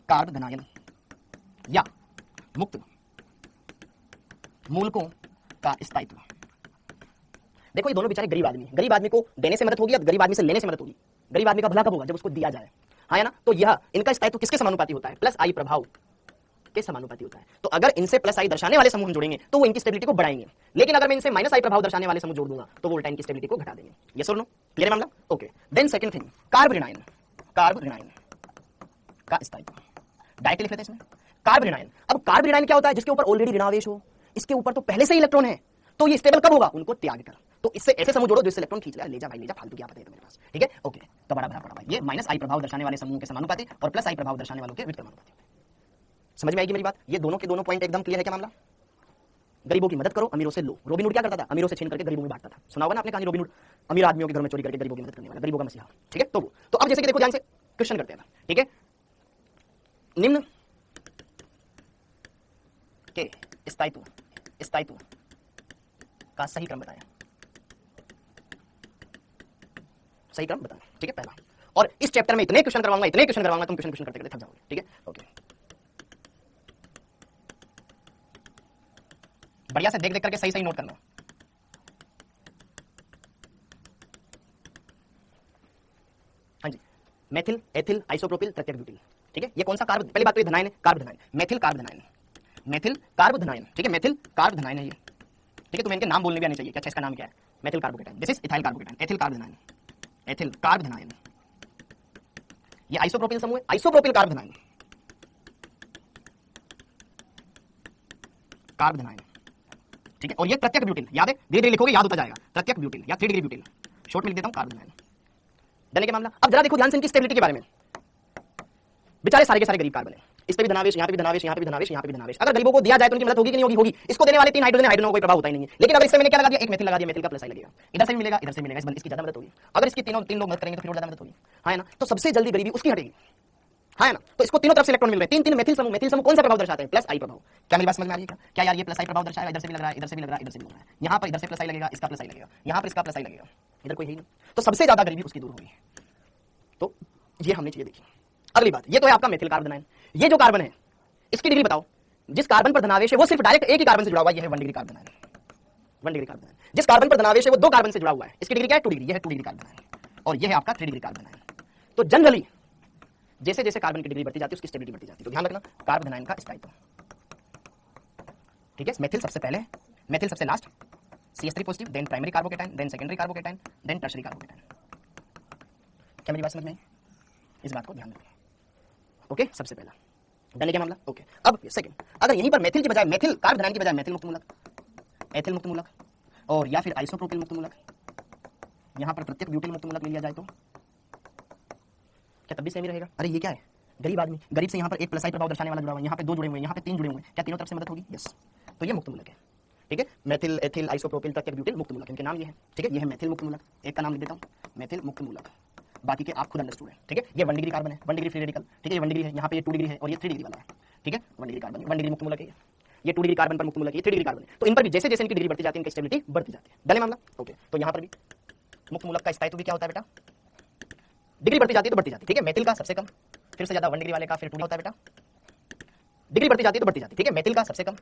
कार्बोनाइन या मुक्त मूलकों का स्थायित्व। देखो ये दोनों बेचारे गरीब आदमी हैं, गरीब आदमी को देने से मदद होगी या गरीब आदमी से लेने से मदद होगी। गरीब आदमी का भला कब होगा, जब उसको दिया जाए, हाँ है ना। तो यह इनका स्थायित्व किसके समानुपाती होता है, प्लस आई प्रभाव के समानुपाती होता है। तो अगर इनसे प्लस आई दर्शाने वाले समूह हम जोड़ेंगे तो वो इनकी स्टेबिलिटी को बढ़ाएंगे, लेकिन अगर मैं इनसे माइनस आई प्रभाव दर्शाने वाले समूह जोड़ दूंगा तो वो उल्टा इनकी स्टेबिलिटी को घटा देंगे, यस और नो, क्लियर मामला। ओके, देन सेकंड थिंग, कार्बोनाइन का स्थायित्व। डायरेक्ट लिख लेते हैं इसमें कार्बोनाइन। अब कार्बोनाइन क्या होता है, जिसके ऊपर ऑलरेडी ऋणावेश हो, इसके ऊपर तो पहले से ही इलेक्ट्रॉन है, तो ये स्टेबल कब होगा, उनको त्याग कर। तो इससे ऐसे समूह जोड़ो जिससे इलेक्ट्रॉन खींच ले जा भाई, ले जा, फालतू क्या पता है मेरे पास। ठीक है, ओके, तो बड़ा भाई, ये माइनस आई प्रभाव दर्शाने वाले समूह के समानुपाती और प्लस आई प्रभाव दर्शाने वालों के व्युत्क्रमानुपाती। समझ में आएगी मेरी बात। ये दोनों के दोनों पॉइंट एकदम क्लियर है क्या मामला। गरीबों की मदद करो, अमीरों से लो। रॉबिन हुड क्या करता था, अमीरों से छीन करके गरीबों में बांटता था। सुना होगा ना आपने कहानी रॉबिन हुड, अमीर आदमियों के घर में चोरी करके गरीबों की मदद करने वाला, गरीबों का मसीहा। ठीक है, तो अब जैसे कि देखो ध्यान से क्वेश्चन करते हैं, ठीक है, निम्न के स्थायित्व का सही क्रम बताया, सही क्रम बताना। ठीक है, पहला। और इस चैप्टर में इतने क्वेश्चन करवाऊंगा, तुम क्वेश्चन करते करते थक जाओगे। ठीक है, ओके, बढ़िया से देख देख करके सही सही नोट करना। हाँ जी, मेथिल, एथिल, आइसोप्रोपिल, प्रत्यक ब्यूटिल। ठीक है, ये कौन सा कार्ब, पहली बात तो ये धनायन है, कार्बोधनायन, मेथिल कार्बोधनायन, मेथिल कार्बोधनायन। ठीक है, मेथिल कार्बोधनायन है ये। ठीक है, तुम्हें इनके नाम बोलने भी आने चाहिए, क्या इसका नाम क्या है, methyl carbocation, this is ethyl carbocation, ethyl कार्बोधनायन, एथिल कार्बोधनायन। ये आइसोप्रोपिल समूह है, आइसोप्रोपिल कार्बोधनायन, कार्बोधनायन। ठीक है, और ये प्रत्यक ब्यूटिल, याद है, धीरे धीरे लिखोगे याद होता जाएगा, प्रत्यक ब्यूटिल या 3 डिग्री ब्यूटिल, शॉर्ट में लिख देता हूं कार्बोधनायन। डने के मामला। अब जरा देखो ध्यान से इनकी स्टेबिलिटी के बारे में। बेचारे सारे के सारे गरीब कार्बन है, इस पे भी धनावेश, यहाँ पे भी धनावेश, यहाँ पे भी धनावेश, यहाँ पे भी धनावेश। अगर गरीबों को दिया जाए तो उनकी मदद होगी कि नहीं होगी, होगी। इसको देने वाले 3 हाइड्रोजन, हाइड्रोजन को कोई प्रभाव होता ही नहीं है। लेकिन अगर इससे मैंने क्या लगा दिया, एक मेथिल लगा दिया, मेथिल का प्लस आई लगेगा, इधर से भी मिलेगा, इधर से मिलेगा, इसकी ज्यादा मदद होगी। अगर इसकी तीन लोग मदद करेंगे तो फिर ज्यादा मदद होगी, है ना। तो सबसे जल्दी गरीबी उसकी हटेगी, है ना। तो इसको तीनों तरफ से इलेक्ट्रॉन मिल रहे हैं, 3 मेथिल समूह। मेथिल समूह कौन सा प्रभाव दर्शाते हैं, प्लस आई प्रभाव। क्या मेरी बात समझ में आ रही है क्या यार, ये प्लस आई प्रभाव दर्शाएगा, इधर से भी लग रहा है, इधर से भी लग रहा है, इधर से भी लग रहा है, यहाँ पर इधर से प्लस आई लगेगा, इसका प्लस आई लगेगा, यहाँ पर इसका प्लस आई लगेगा, इधर कोई है ही नहीं। तो सबसे ज्यादा गरीबी उसकी दूर होगी। तो ये हमने चीजें देखी। अगली बात, ये तो है आपका मेथिल कार्बोनाइन। ये जो कार्बन है इसकी डिग्री बताओ, जिस कार्बन पर धनावेश है वो सिर्फ डायरेक्ट एक ही कार्बन से जुड़ा हुआ है, ये है 1 डिग्री कार्बोनाइन, 1 डिग्री कार्बोनाइन। जिस कार्बन पर धनावेश है वो 2 कार्बन से जुड़ा हुआ है, इसकी डिग्री क्या है, 2 डिग्री, ये है 2 डिग्री कार्बोनाइन, और ये है आपका 3 डिग्री कार्बोनाइन। तो जनरली जैसे जैसे कार्बन की डिग्री बढ़ती जाती है उसकी स्टेबिलिटी बढ़ती जाती है। तो ध्यान रखना कार्बोनाइन का स्थायित्व। ठीक है, मेथिल सबसे पहले, मेथिल सबसे last, CH3 positive, then primary carbocation, then secondary carbocation, then tertiary carbocation. क्या मेरी बात समझ में आई? इस बात को ध्यान रखें। ओके, सबसे पहला डन क्या मामला। ओके, अब सेकंड, अगर यहीं पर मेथिल की बजाय, मेथिल कार्बोनाइन की बजाय मेथिल मुक्त मूलक, एथिल मुक्त मूलक, और या फिर आइसोप्रोपिल मुक्त मूलक, यहां पर प्रत्येक ब्यूटिल मुक्त मूलक ले लिया जाए तो क्या तब भी सेम ही रहेगा। अरे ये क्या है, गरीब आदमी, गरीब से यहाँ पर एक प्लस आई प्रभाव दर्शाने वाला जुड़ा हुआ है, यहाँ पे 2 जुड़े हुए हैं, यहाँ पे 3 जुड़े हुए हैं, क्या तीनों तरफ से मदद होगी, यस। तो ये मुक्त मूलक है। ठीक है, मेथिल, एथिल, आइसोप्रोपिल, प्रत्येक ब्यूटिल मुक्त मूलक, इनके नाम ये है। ठीक है, ये है मेथिल मुक्त मूलक, एक का नाम लिख देता हूँ, मेथिल मुक्त मूलक, बाकी के आप खुद अंडरस्टूड है। ठीक है, ये 1 डिग्री कार्बन है, 1 डिग्री फ्री रेडिकल। ठीक है, ये 1 डिग्री है, यहाँ पे ये 2 डिग्री है और ये 3 डिग्री वाला है। ठीक है, 1 डिग्री कार्बन, 1 डिग्री मुक्त मूलक है, ये 2 डिग्री कार्बन पर मुक्त मूलक है, ये 3 डिग्री कार्बन है। तो इन पर भी जैसे जैसे इनकी डिग्री बढ़ती जाती है इनकी स्टेबिलिटी बढ़ती जाती है। डन मामला। ओके, तो यहाँ पर भी मुक्त मूलक का स्थायित्व भी क्या होता है बेटा, डिग्री बढ़ती जाती है तो बढ़ती जाती है। ठीक है, मेथिल का सबसे कम, फिर से ज्यादा 1 डिग्री वाले का फिर 2 होता है बेटा, डिग्री बढ़ती जाती है तो बढ़ती जाती है। ठीक है, मेथिल का सबसे कम,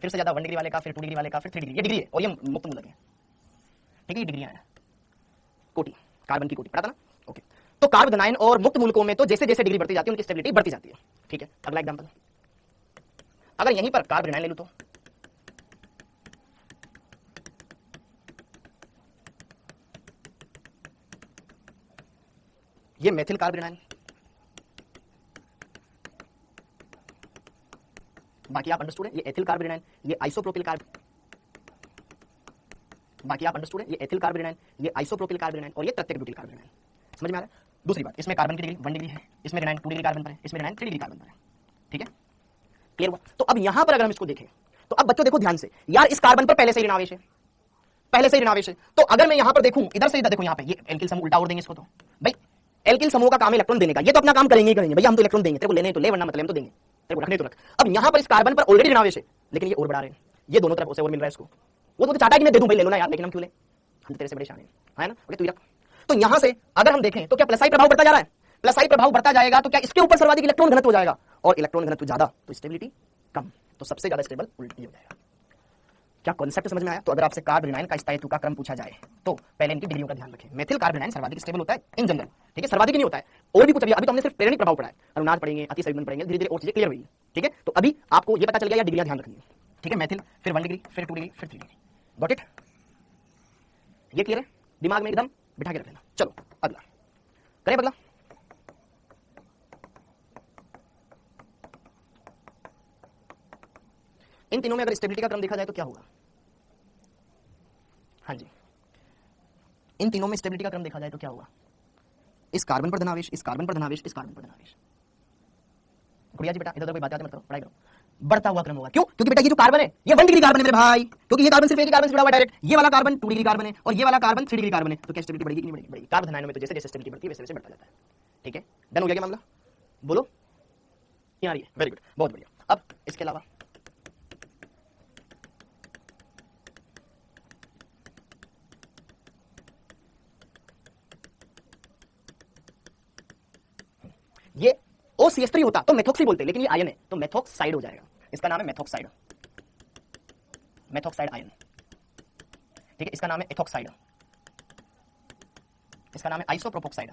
फिर से ज्यादा 1 डिग्री वाले का फिर 2 डिग्री वाले का फिर 3 डिग्री, ये डिग्री है और ये मुक्त मूलक है। ठीक है, ये डिग्रियां हैं, कोटि, कार्बन की कोटि पढ़ा था ना। ओके, तो कार्बोनाइन और मुक्त मूलकों में तो जैसे जैसे डिग्री बढ़ती जाती है उनकी स्टेबिलिटी बढ़ती जाती है। ठीक है, अगला एग्जांपल, अगर यहीं पर कार्बोनाइन ले लूं तो ये मेथिल कार्बोनाइन, बाकी आप अंडरस्टूड है, ये एथिल कार्ब एनायन, ये आइसोप्रोपिल कार्ब, बाकी आप अंडरस्टूड है, ये एथिल कार्ब एनायन, ये आइसोप्रोपिल कार्ब एनायन और ये प्रत्येक ब्यूटिल कार्ब एनायन। समझ में आ रहा है? दूसरी बात, इसमें कार्बन की डिग्री 1 डिग्री है, इसमें एनायन 2 डिग्री कार्बन पर है, इसमें एनायन 3 डिग्री कार्बन पर है। ठीक है, क्लियर हुआ? तो अब यहां पर अगर हम इसको देखें तो अब बच्चों देखो ध्यान से, यार इस कार्बन पर पहले से ही ऋणावेश है, पहले से ही ऋणावेश है। तो अगर मैं यहां पर देखूं, इधर से इधर देखो, यहां पे ये एल्किल समूह उल्टा और देंगे इसको, तो भाई एल्किल समूह का काम है इलेक्ट्रॉन देने का, ये तो अपना काम करेंगे ही करेंगे, भैया हम तो इलेक्ट्रॉन देंगे, तेरे को लेने तो ले, वरना मतलब हम तो देंगे, तेरे को रखने तो रख। अब यहां पर इस कार्बन पर ऑलरेडी ऋणावेश है, लेकिन ये और बढ़ा रहे हैं, ये दोनों तरफ से और मिल रहा है इसको। वो तो चाहता है कि मैं दे दूं, भाई ले लो ना यार, लेकिन हम क्यों ले, हम तेरे से बड़े शान है ना, ओके तू ही रख। तो यहां से अगर हम देखें तो क्या प्लस आई प्रभाव बढ़ता जा रहा है, प्लस आई प्रभाव बढ़ता जाएगा तो क्या इसके ऊपर सर्वाधिक इलेक्ट्रॉन घनत्व हो जाएगा, और इलेक्ट्रॉन घनत्व ज्यादा तो स्टेबिलिटी कम, तो सबसे ज्यादा स्टेबल उल्टी हो जाएगा। क्या कॉन्सेप्ट समझ में आया? तो अगर आपसे कार्ब एनायन का स्थायित्व का क्रम पूछा जाए तो पहले इनकी डिग्रियों का ध्यान रखें। मेथिल कार्ब एनायन सर्वाधिक स्टेबल होता है इन जनरल, ठीक है, सर्वाधिक नहीं होता है, और भी कुछ अभी तो हमने सिर्फ प्रेरणिक प्रभाव पढ़ा है, अनुनाद पढ़ेंगे, अति संयुग्मन पढ़ेंगे, धीरे धीरे और चीजें क्लियर हुई। ठीक है, तो अभी आपको ये पता चल गया, या डिग्रियां ध्यान रखनी है। ठीक है, मेथिल, फिर 1 डिग्री, फिर 2 डिग्री, फिर 3 डिग्री, गॉट इट? ये क्लियर है? दिमाग में एकदम बिठा के रख लेना। चलो अगला करें, अगला इन तीनों में अगर स्टेबिलिटी का क्रम देखा जाए तो क्या होगा? हाँ जी, इन तीनों में स्टेबिलिटी का क्रम देखा जाए तो क्या होगा? इस कार्बन पर धनावेश, इस कार्बन पर धनावेश, इस कार्बन पर धनावेश। गुड़िया जी बेटा इधर उधर कोई बात मत करो, पढ़ाई करो। बढ़ता हुआ क्रम होगा, क्यों? क्योंकि बेटा ये जो कार्बन है ये 1 डिग्री कार्बन है मेरे भाई, क्योंकि ये कार्बन सिर्फ एक ही कार्बन से जुड़ा हुआ है डायरेक्ट, ये वाला कार्बन 2 डिग्री कार्बन है और ये वाला कार्बन 3 डिग्री कार्बन है, तो क्या स्टेबिलिटी बढ़ेगी? नहीं बढ़ेगी? कार्बन धनायनों में तो जैसे जैसे स्टेबिलिटी बढ़ती है वैसे वैसे बढ़ता जाता है। ठीक है, डन हो गया क्या मामला? बोलो, नहीं आ रही है? वेरी गुड, बहुत बढ़िया। अब इसके अलावा ये OCH3 होता तो मेथोक्सी बोलते, लेकिन ये आयन है तो मेथोक्साइड हो जाएगा, इसका नाम है मेथोक्साइड, मेथोक्साइड आयन। ठीक है, इसका नाम है एथोक्साइड, इसका नाम है आइसोप्रोपोक्साइड।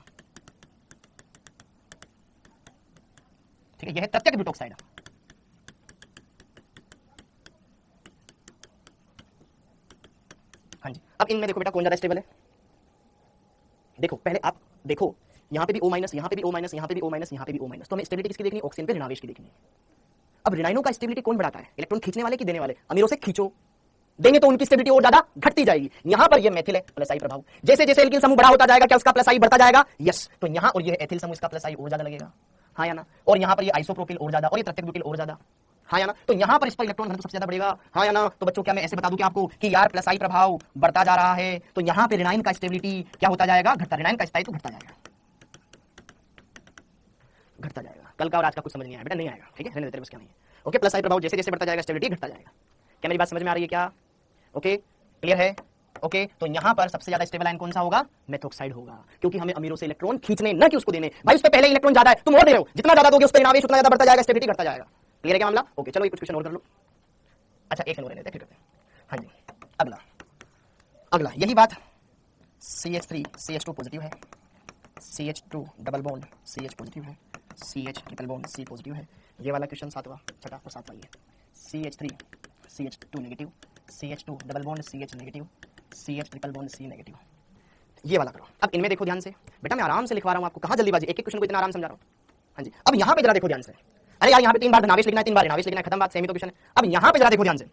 ठीक है, यह है प्रत्येक ब्यूटोक्साइड। हाँ जी, अब इनमें देखो बेटा कौन ज्यादा स्टेबल है। देखो पहले आप देखो, यहां पे भी O माइनस, यहां पे भी O माइनस, यहां पे भी O माइनस, यहां पे भी O माइनस, तो हमें स्टेबिलिटी किसकी देखनी है? ऑक्सीजन पे ऋणावेश की देखनी है। अब ऋणायनों का स्टेबिलिटी कौन बढ़ाता है? इलेक्ट्रॉन खींचने वाले कि देने वाले? अमीरों से खींचो, देंगे तो उनकी स्टेबिलिटी और ज्यादा घटती जाएगी। यहां पर ये मेथिल है, प्लस आई प्रभाव, जैसे जैसे एल्किल समूह बड़ा होता जाएगा क्या उसका प्लस आई बढ़ता जाएगा? यस, तो यहां और ये एथिल समूह, इसका प्लस आई और ज्यादा लगेगा, हाँ या ना? और यहां पर ये आइसोप्रोपिल और ज्यादा, और ये प्रत्येक ब्यूटिल और ज्यादा, हाँ या ना? तो यहां पर इस पर इलेक्ट्रॉन घनत्व सबसे ज्यादा बढ़ेगा, हाँ या ना? तो बच्चों क्या मैं ऐसे बता दूं कि आपको कि यार प्लस आई प्रभाव बढ़ता जा रहा है तो यहां पे ऋणायन का स्टेबिलिटी क्या होता जाएगा? घटता, ऋणायन का स्थायित्व घटता जाएगा, घटता जाएगा। कल का और आज का कुछ समझ नहीं आया बेटा, नहीं आएगा, ठीक है, रहने दे, तेरे बस क्या नहीं है। ओके, प्लस आई प्रभाव जैसे जैसे बढ़ता जाएगा स्टेबिलिटी घटता जाएगा। क्या मेरी बात समझ में आ रही है क्या? ओके, क्लियर है? ओके, तो यहां पर सबसे ज्यादा स्टेबल आयन कौन सा होगा? मेथोक्साइड होगा, क्योंकि हमें अमीरों से इलेक्ट्रॉन खींचने, न कि उसको देने। भाई उस पे पहले इलेक्ट्रॉन ज्यादा है, तुम और दे रहे हो, जितना ज्यादा दोगे उस पे ऋणावेश उतना ज्यादा बढ़ता जाएगा, स्टेबिलिटी घटता जाएगा। क्लियर है क्या मामला? ओके, चलो ये कुछ क्वेश्चन और कर लो। अच्छा, एक और रहने देते, फिर करते हैं। हाँ जी, अगला अगला यही बात, CH3 CH2 पॉजिटिव है, CH2 double bond CH positive है, CH triple bond C positive है। ये वाला क्वेश्चन सातवां, छठा और सातवां ये CH3 CH2 negative, CH2 double bond CH negative, CH triple bond C negative. ये वाला करो। अब इनमें देखो ध्यान से, बेटा मैं आराम से लिखवा रहा हूं आपको, कहां जल्दीबाजी, एक एक क्वेश्चन को इतना आराम समझा रहा हूं। हाँ जी, अब यहां पे जरा देखो ध्यान से, अरे यार यहां पे 3 बार धनावेश लिखना है, 3 बार ऋणावेश लिखना है, खत्म बात, सेमी तो क्वेश्चन है। अब यहां पे जरा देखो ध्यान से,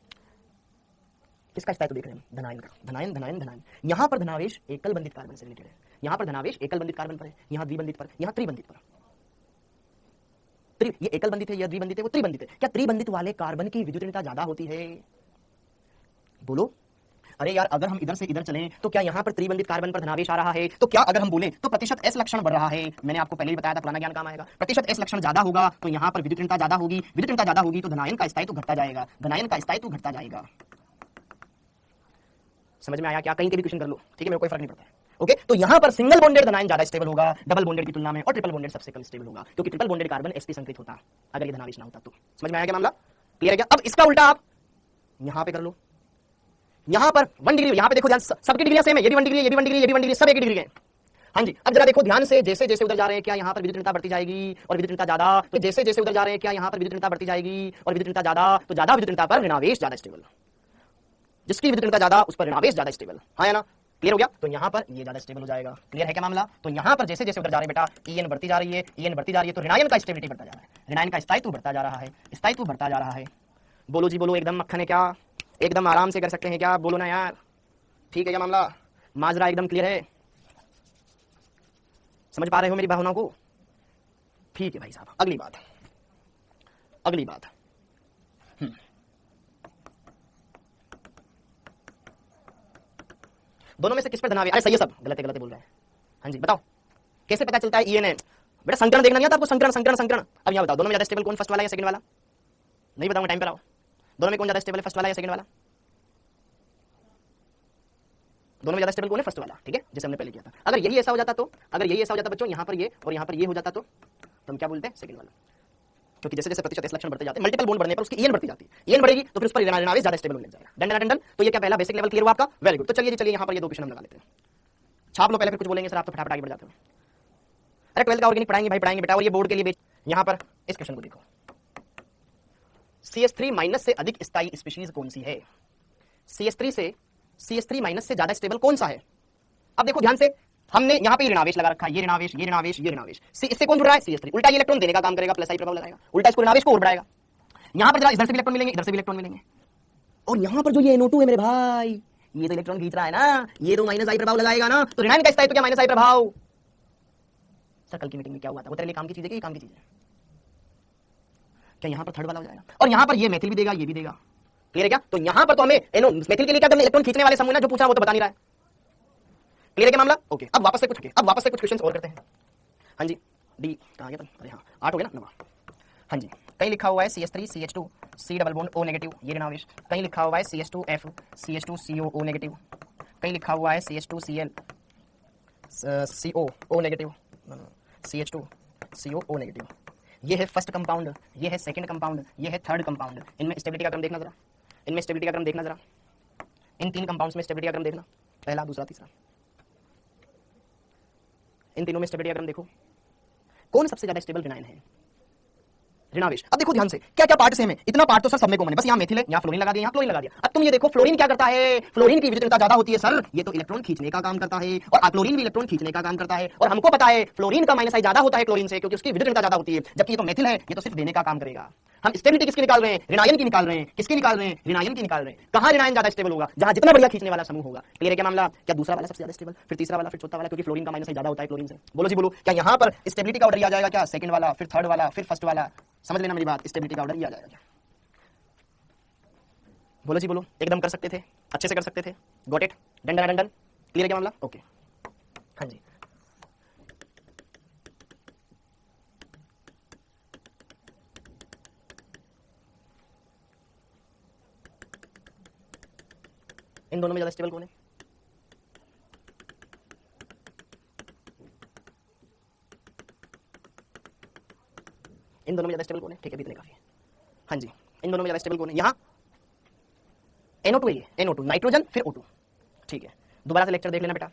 इसका स्थायित्व देख रहे हैं, धनायन का, धनायन धनायन धनायन। यहां पर धनावेश एकल बंधित कार्बन से रिलेटेड है, यहां पर धनावेश एकल बंधित कार्बन पर है, यहां द्विबंधित पर, यहां त्रिबंधित पर। ये एकल बंधित है, यह द्विबंधित है, वो त्रिबंधित है। क्या त्रिबंधित वाले कार्बन की विद्युतीयता ज्यादा होती है? बोलो। अरे यार अगर हम इधर से इधर चलें तो क्या यहां पर त्रिबंधित कार्बन पर धनावेश आ रहा है? तो क्या अगर हम बोले तो प्रतिशत S लक्षण बढ़ रहा है, मैंने आपको पहले ही बताया था, पुराना ज्ञान काम आएगा। प्रतिशत S लक्षण ज्यादा होगा तो यहां पर विद्युतीयता ज्यादा होगी, विद्युतीयता ज्यादा होगी तो धनायन का स्थायित्व घटता जाएगा, धनायन का स्थायित्व घटता जाएगा। समझ में आया क्या? कहीं के भी क्वेश्चन कर लो, ठीक है, मेरे को कोई फर्क नहीं पड़ता है। ओके, तो यहां पर सिंगल बॉन्डेड धनायन ज्यादा स्टेबल होगा डबल बॉन्डेड की तुलना में, और ट्रिपल बॉन्डेड सबसे कम स्टेबल होगा, क्योंकि ट्रिपल बॉन्डेड कार्बन sp संकृत होता अगर ये धनावेश ना होता तो। समझ में आया क्या मामला? क्लियर है क्या? अब इसका उल्टा आप यहां पे कर लो, यहां पर 1 डिग्री, यहां पे देखो ध्यान, सबकी डिग्रियां सेम है, ये भी 1 डिग्री है, ये भी 1 डिग्री है, ये भी 1 डिग्री, सब एक डिग्री है। हाँ जी, अब जरा देखो ध्यान से, जैसे जैसे उधर जा रहे हैं क्या यहां पर विद्युतीयता बढ़ती जाएगी और विद्युतीयता ज्यादा, तो जैसे जैसे उधर जा रहे हैं क्या यहां पर विद्युतीयता बढ़ती जाएगी और विद्युतीयता ज्यादा, तो ज्यादा विद्युतीयता पर ऋणावेश ज्यादा स्टेबल, जिसकी विद्युतीयता ज्यादा उस पर ऋणावेश ज्यादा स्टेबल, हाँ या ना? क्लियर हो गया? तो यहां पर ये ज्यादा स्टेबल हो जाएगा। क्लियर है क्या मामला? तो यहां पर जैसे जैसे उधर जा रहे बेटा, EN बढ़ती जा रही है, EN बढ़ती जा रही है, तो ऋणायन का स्टेबिलिटी बढ़ता जा रहा है, ऋणायन का स्थायित्व बढ़ता जा रहा है, स्थायित्व बढ़ता जा रहा है, बोलो जी बोलो, एकदम मक्खन है क्या? एकदम आराम से कर सकते हैं क्या? बोलो ना यार, ठीक है क्या मामला? माजरा एकदम क्लियर है? समझ पा रहे हो मेरी भावनाओं को? ठीक है भाई साहब, अगली बात, अगली बात। दोनों में से किस पर धनावेश? अरे सही है सब, गलत है, गलत है बोल रहे हैं। हाँ जी बताओ, कैसे पता चलता है ई एन है? बेटा संकरण देखना नहीं आता आपको? संकरण संकरण संकरण। अब यहाँ बताओ, दोनों में ज्यादा स्टेबल कौन, फर्स्ट वाला या सेकंड वाला? नहीं बताऊंगा, टाइम पर आओ। दोनों में कौन ज्यादा स्टेबल है, फर्स्ट वाला या सेकंड वाला? दोनों में ज्यादा स्टेबल कौन है? फर्स्ट वाला, ठीक है, जैसे हमने पहले किया था। अगर यही ऐसा हो जाता तो, अगर यही ऐसा हो जाता बच्चों, यहाँ पर ये और यहाँ पर ये हो जाता तो हम क्या बोलते हैं? सेकंड वाला। क्योंकि जैसे जैसे प्रतिशत एस लक्षण बढ़ते जाते हैं, मल्टीपल बॉन्ड बढ़ने पर उसकी ईएन बढ़ती जाती है। ईएन बढ़ेगी तो फिर उस पर ऋणावेश ज्यादा स्टेबल होने लग जाएगा। Done done done. तो ये क्या पहला बेसिक लेवल क्लियर हुआ आपका? Very good. तो चलिए जी, चलिए यहाँ पर ये दो क्वेश्चन हम लगा लेते हैं। छाप लो पहले, फिर कुछ बोलेंगे सर, आप तो फटाफट आगे बढ़ जाते हो। अरे 12th का ऑर्गेनिक पढ़ाएंगे भाई, पढ़ाएंगे बेटा, और ये बोर्ड के लिए यहाँ पर इस क्वेश्चन को देखो, CH3 माइनस से अधिक स्थायी स्पीशीज कौन सी है? CH3 माइनस से ज्यादा स्टेबल कौन सा है? अब देखो ध्यान से, हमने यहाँ पे ऋणावेश लगा रखा है, ये ऋणावेश, ये ऋणावेश, ये ऋणावेश। इससे कौन जुड़ रहा है? CH3। उल्टा ये इलेक्ट्रॉन देने का काम करेगा, प्लस आई प्रभाव लगाएगा, उल्टा इसको ऋणावेश को और बढ़ाएगा। यहाँ पर जरा इधर से भी इलेक्ट्रॉन मिलेंगे, इधर से भी इलेक्ट्रॉन मिलेंगे, और यहाँ पर जो ये NO2 है मेरे भाई, ये तो इलेक्ट्रॉन खींच रहा है ना, ये तो माइनस आई प्रभाव लगाएगा ना, तो ऋणायन का स्थायित्व क्या? माइनस आई प्रभाव। सर कल की मीटिंग में क्या हुआ था? वो तेरे लिए काम की चीज है कि काम की चीज है? क्या यहाँ पर थर्ड वाला हो जाएगा? और यहाँ पर ये मेथिल भी देगा, ये भी देगा, क्लियर है क्या? तो यहाँ पर तो हमें मेथिल के लिए क्या करना? इलेक्ट्रॉन खींचने वाले समूह ना, जो पूछा वो तो बता नहीं रहा है, क्लियर है क्या मामला? ओके, अब वापस से कुछ क्वेश्चंस और करते हैं। हाँ जी, डी कहाँ गया? अरे हाँ 8 हो गया ना, 9। हाँ जी, कहीं लिखा हुआ है CH3 CH2 C double bond O negative, ये ऋणावेश। कहीं लिखा हुआ है CH2F CH2 CO O negative. कहीं लिखा हुआ है CH2 Cl CO O negative, CH2 CO O negative. ये है फर्स्ट कंपाउंड, ये है सेकंड कंपाउंड, ये है थर्ड कंपाउंड। इनमें स्टेबिलिटी का क्रम देखना जरा, इनमें स्टेबिलिटी का क्रम देखना जरा, इन 3 कंपाउंड्स में स्टेबिलिटी का क्रम देखना, पहला, दूसरा, तीसरा। इन तीनों में स्टेबिलिटी का क्रम देखो, कौन सबसे ज्यादा स्टेबल ऋणायन है? ऋणावेश। अब देखो ध्यान से, क्या क्या पार्ट सेम है? इतना पार्ट तो सर सब में कॉमन है, बस यहाँ मेथिल है, यहाँ फ्लोरीन लगा दिया, यहाँ क्लोरीन लगा दिया। अब तुम ये देखो, फ्लोरीन क्या करता है? फ्लोरीन की विद्युत ज्यादा होती है सर, ये तो इलेक्ट्रॉन खींचने का काम करता है, और क्लोरीन भी इलेक्ट्रॉन खींचने का काम करता है। और हमको पता है फ्लोरीन का माइनस आई ज्यादा होता है क्लोरीन से, क्योंकि उसकी विद्युत ज्यादा होती है। जबकि ये तो मेथिल है, ये तो सिर्फ देने का काम करेगा। हम स्टेबिलिटी किसकी निकाल रहे हैं? ऋणायन की निकाल रहे हैं। किसकी निकाल रहे हैं? ऋणायन की निकाल रहे हैं। कहां ऋणायन ज्यादा स्टेबल होगा? जहां जितना बढ़िया खींचने वाला समूह होगा, क्लियर है क्या मामला? क्या दूसरा वाला सबसे ज्यादा स्टेबल, फिर तीसरा वाला, फिर चौथा वाला, क्योंकि फ्लोरीन का माइनस आई ज्यादा होता है क्लोरीन से। बोलो जी बोलो, क्या यहाँ पर स्टेबिलिटी का ऑर्डर आ जाएगा? क्या सेकंड वाला, फिर थर्ड वाला, फिर फर्स्ट वाला? समझ लेना मेरी बात, स्टेबिलिटी का ऑर्डर आ जाएगा। बोलो जी बोलो, एकदम कर सकते थे, अच्छे से कर सकते थे। Got it? Done done done done, clear है क्या मामला? ओके, हाँ जी। इन दोनों में ज्यादा स्टेबल कौन है? इन दोनों में ज्यादा स्टेबल कौन है? ठीक है, इतने काफी है। हाँ जी, इन दोनों में ज्यादा स्टेबल कौन है? यहाँ NO2 है, ये NO2 नाइट्रोजन, फिर O2, ठीक है। दोबारा से लेक्चर देख लेना बेटा,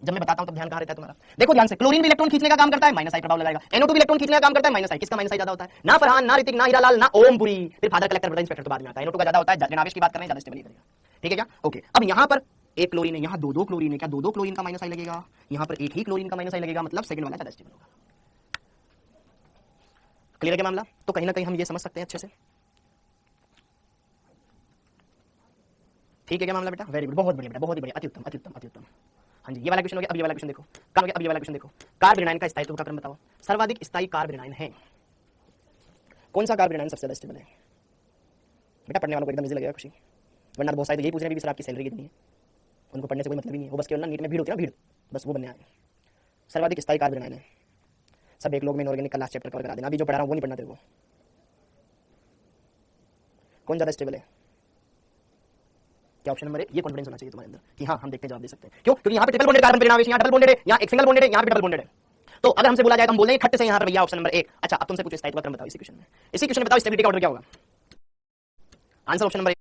जब मैं बताता हूं तब ध्यान कहां रहता है तुम्हारा। देखो ध्यान से, क्लोरीन भी इलेक्ट्रॉन खींचने का काम करता है, माइनस आई प्रभाव लगाएगा। NO2 भी इलेक्ट्रॉन खींचने का काम करता है, माइनस आई। किसका माइनस आई ज्यादा होता है? ना फरहान, ना ऋतिक, ना हीरालाल, ना ओमपुरी, फिर फादर कलेक्टर बड़ा इंस्पेक्टर तो बाद में आता है। NO2 का ज्यादा होता है, ऋणावेश की बात कर रहे हैं, ज्यादा स्टेबल करेगा, ठीक है क्या? ओके, अब यहाँ पर एक क्लोरीन है, यहाँ दो क्लोरीन है, क्या दो क्लोरीन का माइनस आई लगेगा? यहाँ पर एक ही क्लोरीन का माइनस आई लगेगा, मतलब सेकंड वाला ज्यादा स्टेबल होगा। क्लियर है क्या मामला? तो कहीं ना कहीं हम ये समझ सकते हैं अच्छे से, ठीक है क्या मामला बेटा? वेरी गुड, बहुत बढ़िया बेटा, बहुत ही बढ़िया, अति उत्तम, अति उत्तम, अति उत्तम। हाँ जी, ये वाला क्वेश्चन हो गया। अब ये वाला क्वेश्चन देखो, कब हो गया? अब ये वाला क्वेश्चन देखो, कार्ब ऋणायन का स्थायित्व का क्रम बताओ। सर्वाधिक स्थायी कार्ब ऋणायन है कौन सा? कार्ब ऋणायन सबसे ज्यादा स्टेबल है? बेटा पढ़ने वालों को एकदम इजी लगेगा, खुशी, वरना बहुत सारे तो यही पूछ रहे हैं भी सर आपकी सैलरी कितनी है, उनको पढ़ने से कोई मतलब ही नहीं है, वो बस केवल ना नीट में भीड़ होती है ना, भीड़, बस वो बनने आए। सर्वाधिक स्थायी कार्ब ऋणायन है, सब एक लोग में इनऑर्गेनिक का लास्ट चैप्टर कवर करा देना, अभी जो पढ़ा रहा हूँ वो नहीं पढ़ना तेरे को। कौन ज्यादा स्टेबल है? क्या ऑप्शन नंबर ए? ये कॉन्फिडेंस होना चाहिए तुम्हारे अंदर कि हाँ हम देखते हैं, जवाब दे सकते हैं। क्यों? क्योंकि यहाँ पे ट्रिपल बॉन्डेड कार्बन ऋणावेश, यहाँ डबल बॉन्डेड है, यहाँ एक सिंगल बॉन्डेड है, यहाँ पे डबल बॉन्डेड है। तो अगर हमसे बोला जाए तो हम बोल देंगे खट्टे से यहाँ पर भैया ऑप्शन नंबर 1। अच्छा, अब तुमसे कुछ स्थायित्व का क्रम बताओ इसी क्वेश्चन में, इसी क्वेश्चन में बताओ स्टेबिलिटी का ऑर्डर क्या होगा? आंसर ऑप्शन नंबर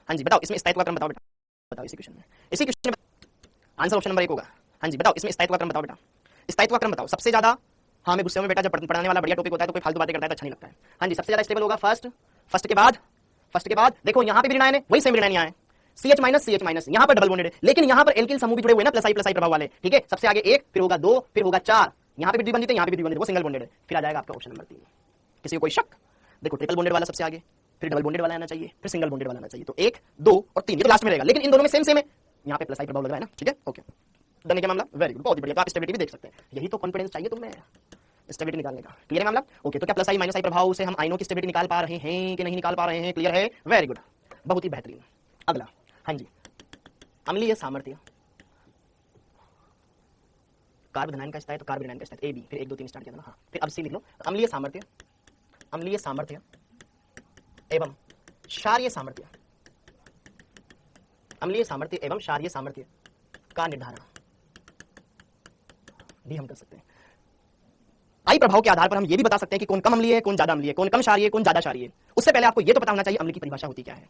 हाँ जी बताओ इसमें स्थायित्व का क्रम बताओ बेटा, बताओ इसी क्वेश्चन में आंसर ऑप्शन नंबर 1 होगा। हाँ जी बताओ इसमें स्थायित्व का क्रम बताओ बेटा, स्थायित्व का क्रम बताओ सबसे ज्यादा। हाँ मैं गुस्से में बेटा, जब पढ़ाने वाला बढ़िया टॉपिक होता है तो कोई फालतू बातें करता है तो अच्छा नहीं लगता है। हाँ जी सबसे ज्यादा स्टेबल होगा फर्स्ट के बाद देखो यहाँ पे भी ऋणायन है, वही सेम ऋणायन यहाँ है, CH माइनस यहाँ पर डबल बॉन्डेड है, लेकिन यहाँ पर एल्किल समूह भी जुड़े हुए ना प्लस आई प्रभाव वाले, ठीक है। सबसे आगे 1 फिर होगा 2 फिर होगा 4, यहाँ पे भी द्विबंधित है यहाँ पे भी द्विबंधित, वो सिंगल बॉन्डेड है, फिर आ जाएगा आपका ऑप्शन नंबर 3। किसी को कोई शक? देखो ट्रिपल बॉन्डेड वाला सबसे आगे, फिर डबल बॉन्डेड वाला आना चाहिए, फिर सिंगल बॉन्डेड वाला आना चाहिए, तो 1 2 और 3 ये तो लास्ट में रहेगा, लेकिन इन दोनों में सेम है, यहाँ पे प्लस आई प्रभाव लग रहा है ना, ठीक है ओके। डन का मामला वेरी गुड, बहुत ही बढ़िया। तो आप स्टेबिलिटी भी देख सकते हैं, यही तो कॉन्फिडेंस चाहिए तुम्हें स्टेबिलिटी निकालने का। क्लियर है मामला? ओके तो क्या प्लस आई माइनस आई प्रभाव से हम आयनों की स्टेबिलिटी निकाल पा रहे हैं कि नहीं निकाल पा रहे हैं? क्लियर है, वेरी गुड, बहुत ही बेहतरीन। अगला हाँ जी अम्लीय सामर्थ्य, कार्ब धनायन का स्थायित्व, कार्ब ऋणायन का स्थायित्व, AB फिर 1 2 3 स्टार्ट किया था ना, हाँ फिर अब C लिख लो। अम्लीय सामर्थ्य एवं क्षारीय सामर्थ्य, अम्लीय सामर्थ्य एवं क्षारीय सामर्थ्य का निर्धारण भी हम कर सकते हैं। आई प्रभाव के आधार पर हम ये भी बता सकते हैं कि कौन कम अम्लीय है कौन ज्यादा अम्लीय है, कौन कम क्षारीय है कौन ज्यादा क्षारीय है। उससे पहले आपको ये तो पता होना चाहिए अम्ल की परिभाषा होती क्या है,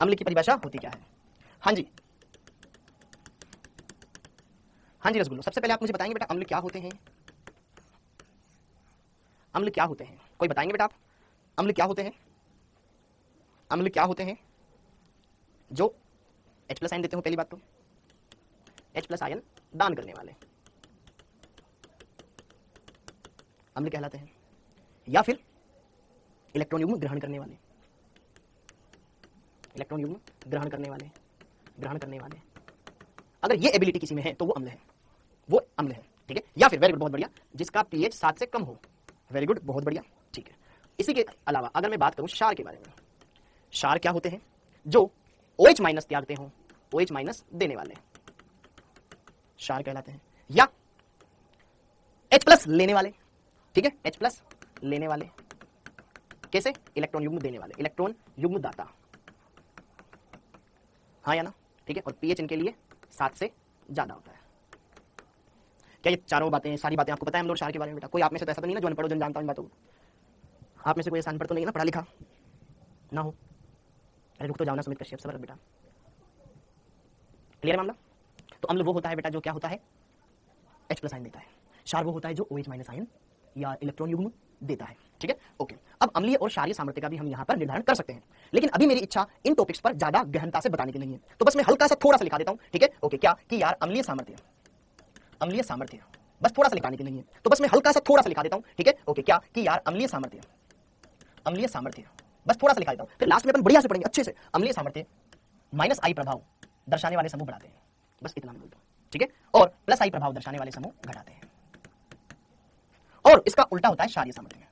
अम्ल की परिभाषा होती क्या है। हाँ जी रसगुल्लो, सबसे पहले आप मुझे बताएंगे बेटा अम्ल क्या होते हैं, अम्ल क्या होते हैं, कोई बताएंगे बेटा आप अम्ल क्या होते हैं? अम्ल क्या होते हैं? जो H+ आयन देते हो, पहली बात तो H+ आयन दान करने वाले अम्ल कहलाते हैं, या फिर इलेक्ट्रॉन युग्म ग्रहण करने वाले, इलेक्ट्रॉन युग्म ग्रहण करने वाले अगर ये एबिलिटी किसी में है तो वो अम्ल है, वो अम्ल है, ठीक है। या फिर वेरी गुड बहुत बढ़िया, जिसका pH 7 से कम हो, वेरी गुड बहुत बढ़िया, ठीक है। इसी के अलावा अगर मैं बात करूं क्षार के बारे में, क्षार क्या होते हैं? जो OH- त्यागते हो, OH- देने वाले क्षार कहलाते हैं, या H+ लेने वाले, ठीक है, H+ लेने वाले कैसे? इलेक्ट्रॉन युग्म देने वाले, इलेक्ट्रॉन युग्म दाता, हाँ या ना, ठीक है। और pH इनके लिए 7 से ज्यादा होता है। क्या ये चारों बातें सारी बातें आपको पता है हम लोग क्षार के बारे में बेटा? कोई आप में से तो ऐसा तो नहीं ना जो अनपढ़ हो, जो जानता हूं इन बातों को? आप में से कोई ऐसा अनपढ़ तो नहीं ना, पढ़ा लिखा ना हो? अरे रुक तो जाओ ना सुमित कश्यप, सबर बेटा। क्लियर है मामला? तो अम्ल वो होता है बेटा जो क्या होता है? H+ आयन देता है। क्षार वो होता है जो OH- आयन या इलेक्ट्रॉन युग्म देता है, ठीक है ओके। अब अम्लीय और क्षारीय सामर्थ्य का भी हम यहाँ पर निर्धारण कर सकते हैं, लेकिन अभी मेरी इच्छा इन टॉपिक्स पर ज्यादा गहनता से बताने की नहीं है, तो बस मैं हल्का सा थोड़ा सा लिखा देता हूँ, ठीक है ओके। क्या कि यार अम्लीय सामर्थ्य बस थोड़ा सा लिखाने की नहीं है, तो बस मैं हल्का सा थोड़ा सा लिखा देता हूँ, ठीक है ओके। क्या कि यार अम्लीय सामर्थ्य बस थोड़ा सा लिखा देता हूँ, फिर लास्ट में अपन बढ़िया से पढ़ेंगे अच्छे से। अम्लीय सामर्थ्य -I प्रभाव दर्शाने वाले समूह बढ़ाते हैं, बस इतना मैं बोलता हूँ, ठीक है। और +I प्रभाव दर्शाने वाले समूह घटाते हैं, और इसका उल्टा होता है क्षारीय सामर्थ्य।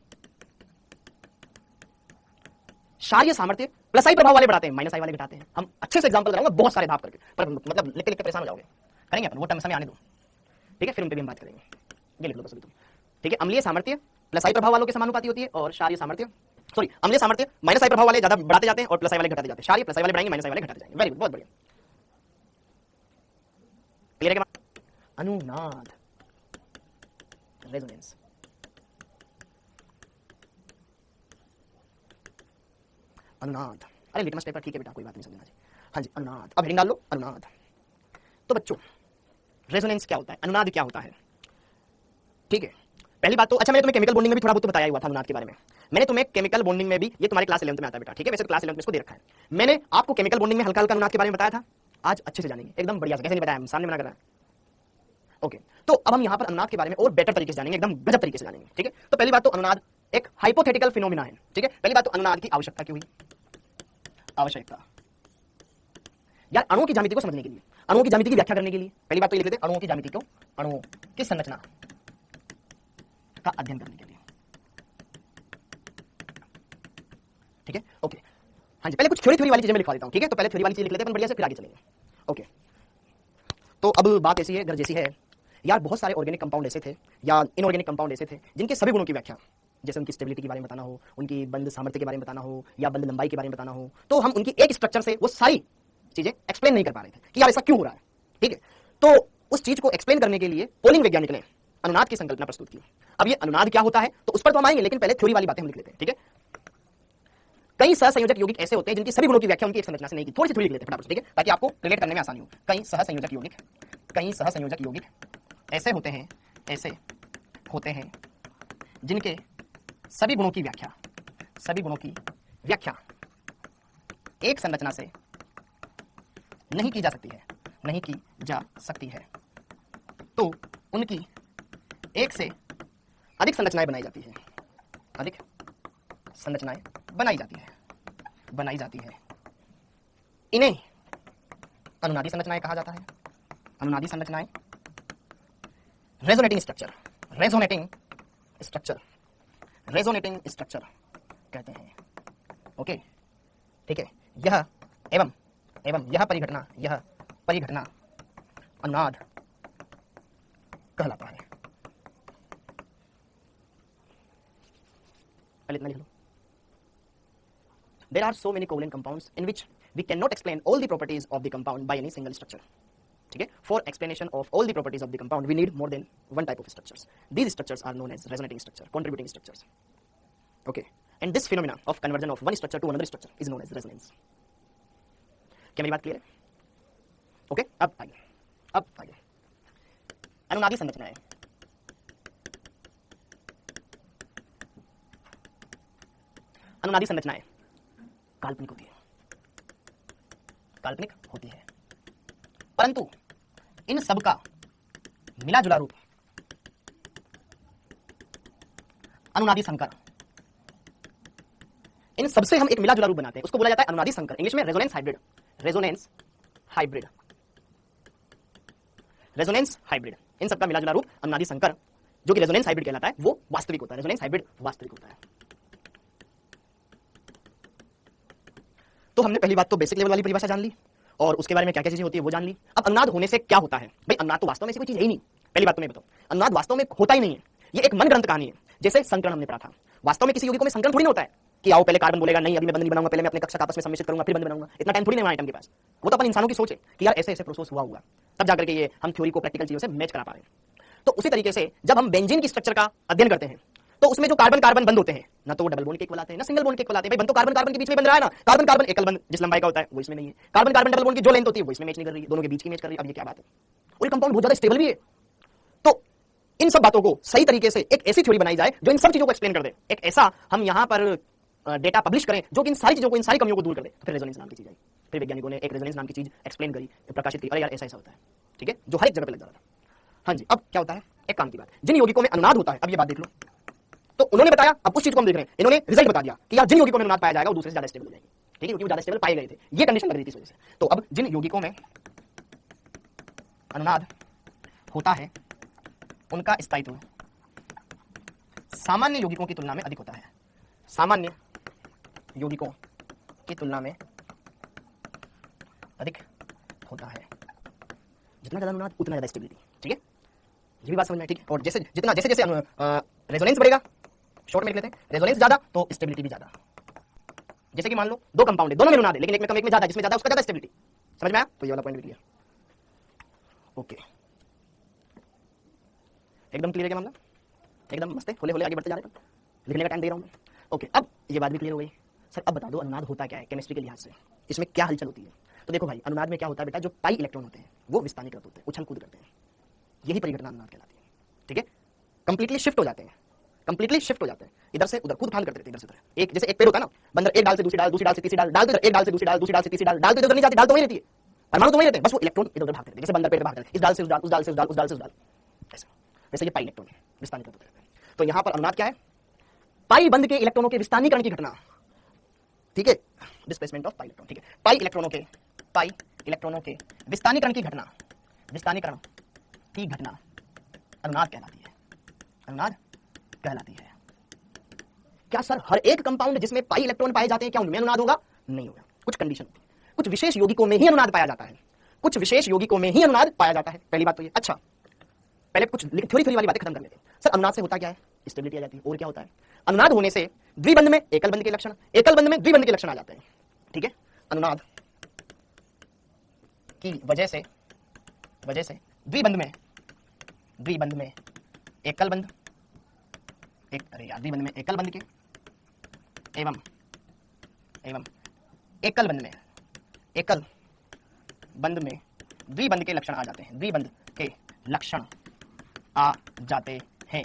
क्षारीय सामर्थ्य +I प्रभाव वाले बढ़ाते हैं, -I वाले घटाते हैं। हम अच्छे से एग्जांपल कराऊंगा बहुत सारे धाप करके, पर मतलब लिख के परेशान हो जाओगे, करेंगे अपन, वो टाइम समय आने दो, ठीक है, फिर उन पे भी हम बात करेंगे। ये लिख लो बस अभी तुम, ठीक है। अम्लीय सामर्थ्य +I प्रभाव वालों के समानुपाती होती है, और क्षारीय सामर्थ्य अम्लीय सामर्थ्य -I प्रभाव वाले ज्यादा बढ़ाते जाते हैं और +I वाले घटाते जाते हैं, क्षारीय +I वाले बढ़ाएंगे -I वाले घटाते जाएंगे। वेरी गुड बहुत बढ़िया, क्लियर है? अनुनाद रेजोनेंस, अनुनाद, अरे लिटमस पेपर ठीक है बेटा, कोई बात नहीं समझना जी। हाँ जी अनुनाद, अब हेडिंग डाल लो अनुनाद। तो बच्चों रेजोनेंस क्या होता है, अनुनाद क्या होता है, ठीक है। पहली बात तो अच्छा, मैंने तुम्हें केमिकल बॉन्डिंग में भी थोड़ा बहुत बताया हुआ था अनुनाद के बारे में, मैंने तुम्हें केमिकल बॉन्डिंग में भी, ये तुम्हारे क्लास 11th में आता है बेटा, ठीक है, वैसे तो क्लास 11th में इसको दे रखा है, मैंने आपको केमिकल बॉन्डिंग में हल्का हल्का अनुनाद के बारे में बताया था, आज अच्छे से जानेंगे एकदम बढ़िया से, कैसे नहीं बताया हम सामने मना कर रहा है, ओके। तो अब हम यहाँ पर अनुनाद के बारे में और बेटर तरीके से जानेंगे, एकदम गजब तरीके से जानेंगे, ठीक है। तो पहली बात तो अनुनाद एक हाइपोथेटिकल फिनोमिना है, ठीक है। पहली बात तो अनुनाद की आवश्यकता क्यों हुई, आवश्यकता यार अणुओं की ज्यामिति को समझने के लिए, अणुओं की ज्यामिति की व्याख्या करने के लिए, पहली बात तो ये लिख देते हैं अणुओं की ज्यामिति को, अणुओं की संरचना का अध्ययन करने के लिए, ठीक है ओके। हाँ जी पहले कुछ थ्योरी वाली चीजें मैं लिखवा देता हूं, ठीक है। तो पहले थ्योरी वाली चीज लिख लेते हैं बढ़िया से, फिर आगे चलेंगे, ओके। तो अब बात ऐसी है, अगर जैसी है यार, बहुत सारे ऑर्गेनिक कंपाउंड ऐसे थे या इनऑर्गेनिक कंपाउंड ऐसे थे जिनके सभी गुणों की व्याख्या, जैसे उनकी स्टेबिलिटी के बारे में बताना हो, उनकी बंध सामर्थ्य के बारे में बताना हो, या बंध लंबाई के बारे में बताना हो, तो हम उनकी एक स्ट्रक्चर से वो सारी चीजें एक्सप्लेन नहीं कर पा रहे थे कि यार ऐसा क्यों हो रहा है, ठीक है। तो उस चीज को एक्सप्लेन करने के लिए पोलिंग वैज्ञानिक ने अनुनाद की संकल्पना प्रस्तुत की। अब ये अनुनाद क्या होता है तो उस पर तो हम आएंगे, लेकिन पहले थ्योरी वाली बातें हम लिख लेते हैं, ठीक है। कई सहसंयोजक यौगिक ऐसे होते हैं जिनकी सभी गुणों की व्याख्या उनकी एक संरचना से नहीं की। थोड़ी सी लिख लेते हैं फटाफट, ठीक है, ताकि आपको रिलेट करने में आसानी हो। कई सहसंयोजक यौगिक ऐसे होते हैं जिनके सभी गुणों की व्याख्या एक संरचना से नहीं की जा सकती है, तो उनकी एक से अधिक संरचनाएं बनाई जाती है। इन्हें अनुनादी संरचनाएं कहा जाता है। अनुनादी संरचनाएं रेजोनेटिंग स्ट्रक्चर कहते हैं। ओके, ठीक है। यह यह परिघटना अनुनाद कहलाता है। पहले इतना लिख लो। There are so many covalent compounds in which we cannot explain all the properties of the compound by any single structure. ठीक है, for explanation of all the properties of the compound we need more than one type of structures. These structures are known as resonating structure, contributing structures. Okay, and this phenomena of conversion of one structure to another structure is known as resonance. क्या मेरी बात clear है? Okay, अब आगे अनुनादी संरचनाएं। अनुनादी संरचनाएं काल्पनिक होती है, परंतु इन सब का मिला जुला रूप अनुनादी संकर। इन सबसे हम एक मिला जुला रूप बनाते हैं, उसको बोला जाता है अनुनादी संकर, इंग्लिश में रेजोनेंस हाइब्रिड। इन सबका मिला जुला रूप अनुनादी संकर, जो कि रेजोनेंस हाइब्रिड कहलाता है, वो वास्तविक होता है। रेजोनेंस हाइब्रिड वास्तविक होता है। तो हमने पहली बात तो बेसिक लेवल वाली परिभाषा जान ली, और उसके बारे में क्या क्या चीजें होती है वो जान ली। अब अनुनाद होने से क्या होता है? भाई अनुनाद तो वास्तव में ऐसी कोई चीज है ही नहीं। पहली बात तो मैं बताऊं, अनुनाद वास्तव में होता ही नहीं है, ये एक मन ग्रंथ कहानी है। जैसे संकरण हमने पढ़ा था, वास्तव में किसी यौगिकों में संकरण थोड़ी ना होता है कि आओ पहले कार्बन बोलेगा नहीं अभी मैं बंध नहीं बनाऊंगा, पहले मैं अपने कक्षक आपस में सम्मिश्रित करूंगा फिर बंध बनाऊंगा। इतना टाइम थोड़ी नहीं आइटम के पास। वो तो अपन इंसानों की सोच है कि यार ऐसे ऐसे प्रोसेस हुआ होगा, तब जाकर के ये हम थ्योरी को प्रैक्टिकल चीजों से मैच करा पा रहे हैं। तो उसी तरीके से जब हम बेंजीन की स्ट्रक्चर का अध्ययन करते हैं, तो उसमें जो कार्बन कार्बन बंद होते हैं, ना तो वो डबल बॉन्ड के इक्वल आते हैं ना सिंगल बॉन्ड के इक्वल आते हैं। भाई बंद तो कार्बन कार्बन के बीच में बन रहा है ना, कार्बन कार्बन एकल बंद जिस लंबाई का होता है वो इसमें नहीं है। कार्बन कार्बन डबल बॉन्ड की जो लेंथ होती है वो इसमें मैच नहीं कर रही है, दोनों के बीच की मैच कर रही है। अब ये क्या बात है? और ये कंपाउंड बहुत ज्यादा स्टेबल भी है। तो इन सब बातों को सही तरीके से एक ऐसी थ्योरी बनाई जाए जो इन सब चीजों को एक्सप्लेन कर दे, एक ऐसा हम यहां पर डेटा पब्लिश करें जो कि इन सारी चीजों को, इन सारी कमियों को दूर कर दे। फिर रेजोनेंस नाम की चीज आई, फिर वैज्ञानिकों ने एक रेजोनेंस नाम की चीज एक्सप्लेन करी, प्रकाशित की। अरे यार ऐसा ऐसा होता है, ठीक है, जो हर एक जगह पे लग जा रहा था। हाँ जी, अब क्या होता है? एक काम की बात, जिन यौगिकों में अनुनाद होता है, अब ये बात देख लो, तो उन्होंने बताया, अब उस चीज को हम देख रहे हैं, इन्होंने रिजल्ट बता दिया कि यार जिन यौगिकों में अनुनाद पाया जाएगा वो दूसरे से ज्यादा स्टेबल हो जाएंगे। ठीक है, क्योंकि वो ज्यादा स्टेबल पाए गए थे, ये कंडीशन लग रही थी इस वजह से। तो अब जिन यौगिकों में अनुनाद होता है उनका स्थायित्व सामान्य यौगिकों की तुलना में अधिक होता है। सामान्य यौगिकों की तुलना में अधिक होता है। जितना ज्यादा अनुनाद उतना ज्यादा स्टेबिलिटी। ठीक है, ये भी बात समझना है। ठीक है, और जैसे जितना जैसे जैसे रेजोनेंस बढ़ेगा, शॉर्ट में लिख लेते हैं, रेजोनेंस ज्यादा तो स्टेबिलिटी भी ज्यादा। जैसे कि मान लो दो कंपाउंड है, दोनों में अनुनाद है, लेकिन एक में कम एक में ज्यादा, जिसमें ज्यादा उसका ज्यादा स्टेबिलिटी। समझ में आया? तो ये वाला पॉइंट भी क्लियर। ओके, एकदम क्लियर है क्या मामला? एकदम मस्त है, होले होले आगे बढ़ते जा रहे हैं, लिखने का टाइम दे रहा हूं मैं। ओके, अब ये बात भी क्लियर हो गई। सर अब बता दो अनुनाद होता क्या है केमिस्ट्री के लिहाज से, इसमें क्या हलचल होती है? तो देखो भाई, अनुनाद में क्या होता है बेटा, जो पाई इलेक्ट्रॉन होते हैं वो विस्थानीकृत होते हैं, उछल कूद करते हैं, यही परिघटना अनुनाद कहलाती है। ठीक है, कंप्लीटली शिफ्ट हो जाते हैं, कंप्लीटली शिफ्ट हो जाते हैं, इधर से उधर, कूद फान करते रहते हैं इधर से उधर। एक जैसे एक पेड़ होता है ना, बंदर एक डाल से दूसरी डाल, दूसरी डाल से तीसरी डाल, डाल तो एक डाल से दूसरी डाल, दूसरी डाल से तीसरी डाल, डाल तो इधर नहीं जाती, डाल तो वही रहती है, परमाणु तो वही रहते हैं, बस वो इलेक्ट्रॉन इधर उधर भागते रहते हैं, जैसे बंदर पेड़ भागते हैं, इस डाल से उस डाल, उस डाल से उस डाल, उस डाल से उस डाल, ऐसे। वैसे ये पाई इलेक्ट्रॉन है, विस्थानीकृत होते रहते हैं। तो यहाँ पर अनुनाद क्या है? पाई बंद के इलेक्ट्रॉनों के विस्थानीकरण की घटना। ठीक है, डिस्प्लेसमेंट ऑफ पाई इलेक्ट्रॉन। ठीक है, पाई इलेक्ट्रॉनों के विस्थानीकरण की घटना, विस्थानीकरण की घटना अनुनाद कहलाती है, अनुनाद कहलाती है। क्या सर हर एक कंपाउंड जिसमें पाई इलेक्ट्रॉन पाए जाते हैं क्या उनमें अनुनाद होगा? नहीं होगा, कुछ कंडीशन होती है, कुछ विशेष यौगिकों में ही अनुनाद पाया जाता है, कुछ विशेष यौगिकों में ही अनुनाद पाया जाता है। पहली बात तो ये। अच्छा, पहले कुछ थ्योरी वाली बातें खत्म कर लेते हैं। सर अनुनाद से होता क्या है? स्टेबिलिटी आ जाती है। और क्या होता है? अनुनाद होने से द्विबंध में एकल बंध के लक्षण, एकल बंध में द्विबंध के लक्षण आ जाते हैं। ठीक है, अनुनाद की वजह से द्विबंध में एकल बंध, द्विबंध में एकल बंध के एवं एवं एकल बंध में द्विबंध के लक्षण आ जाते हैं, द्विबंध के लक्षण आ जाते हैं,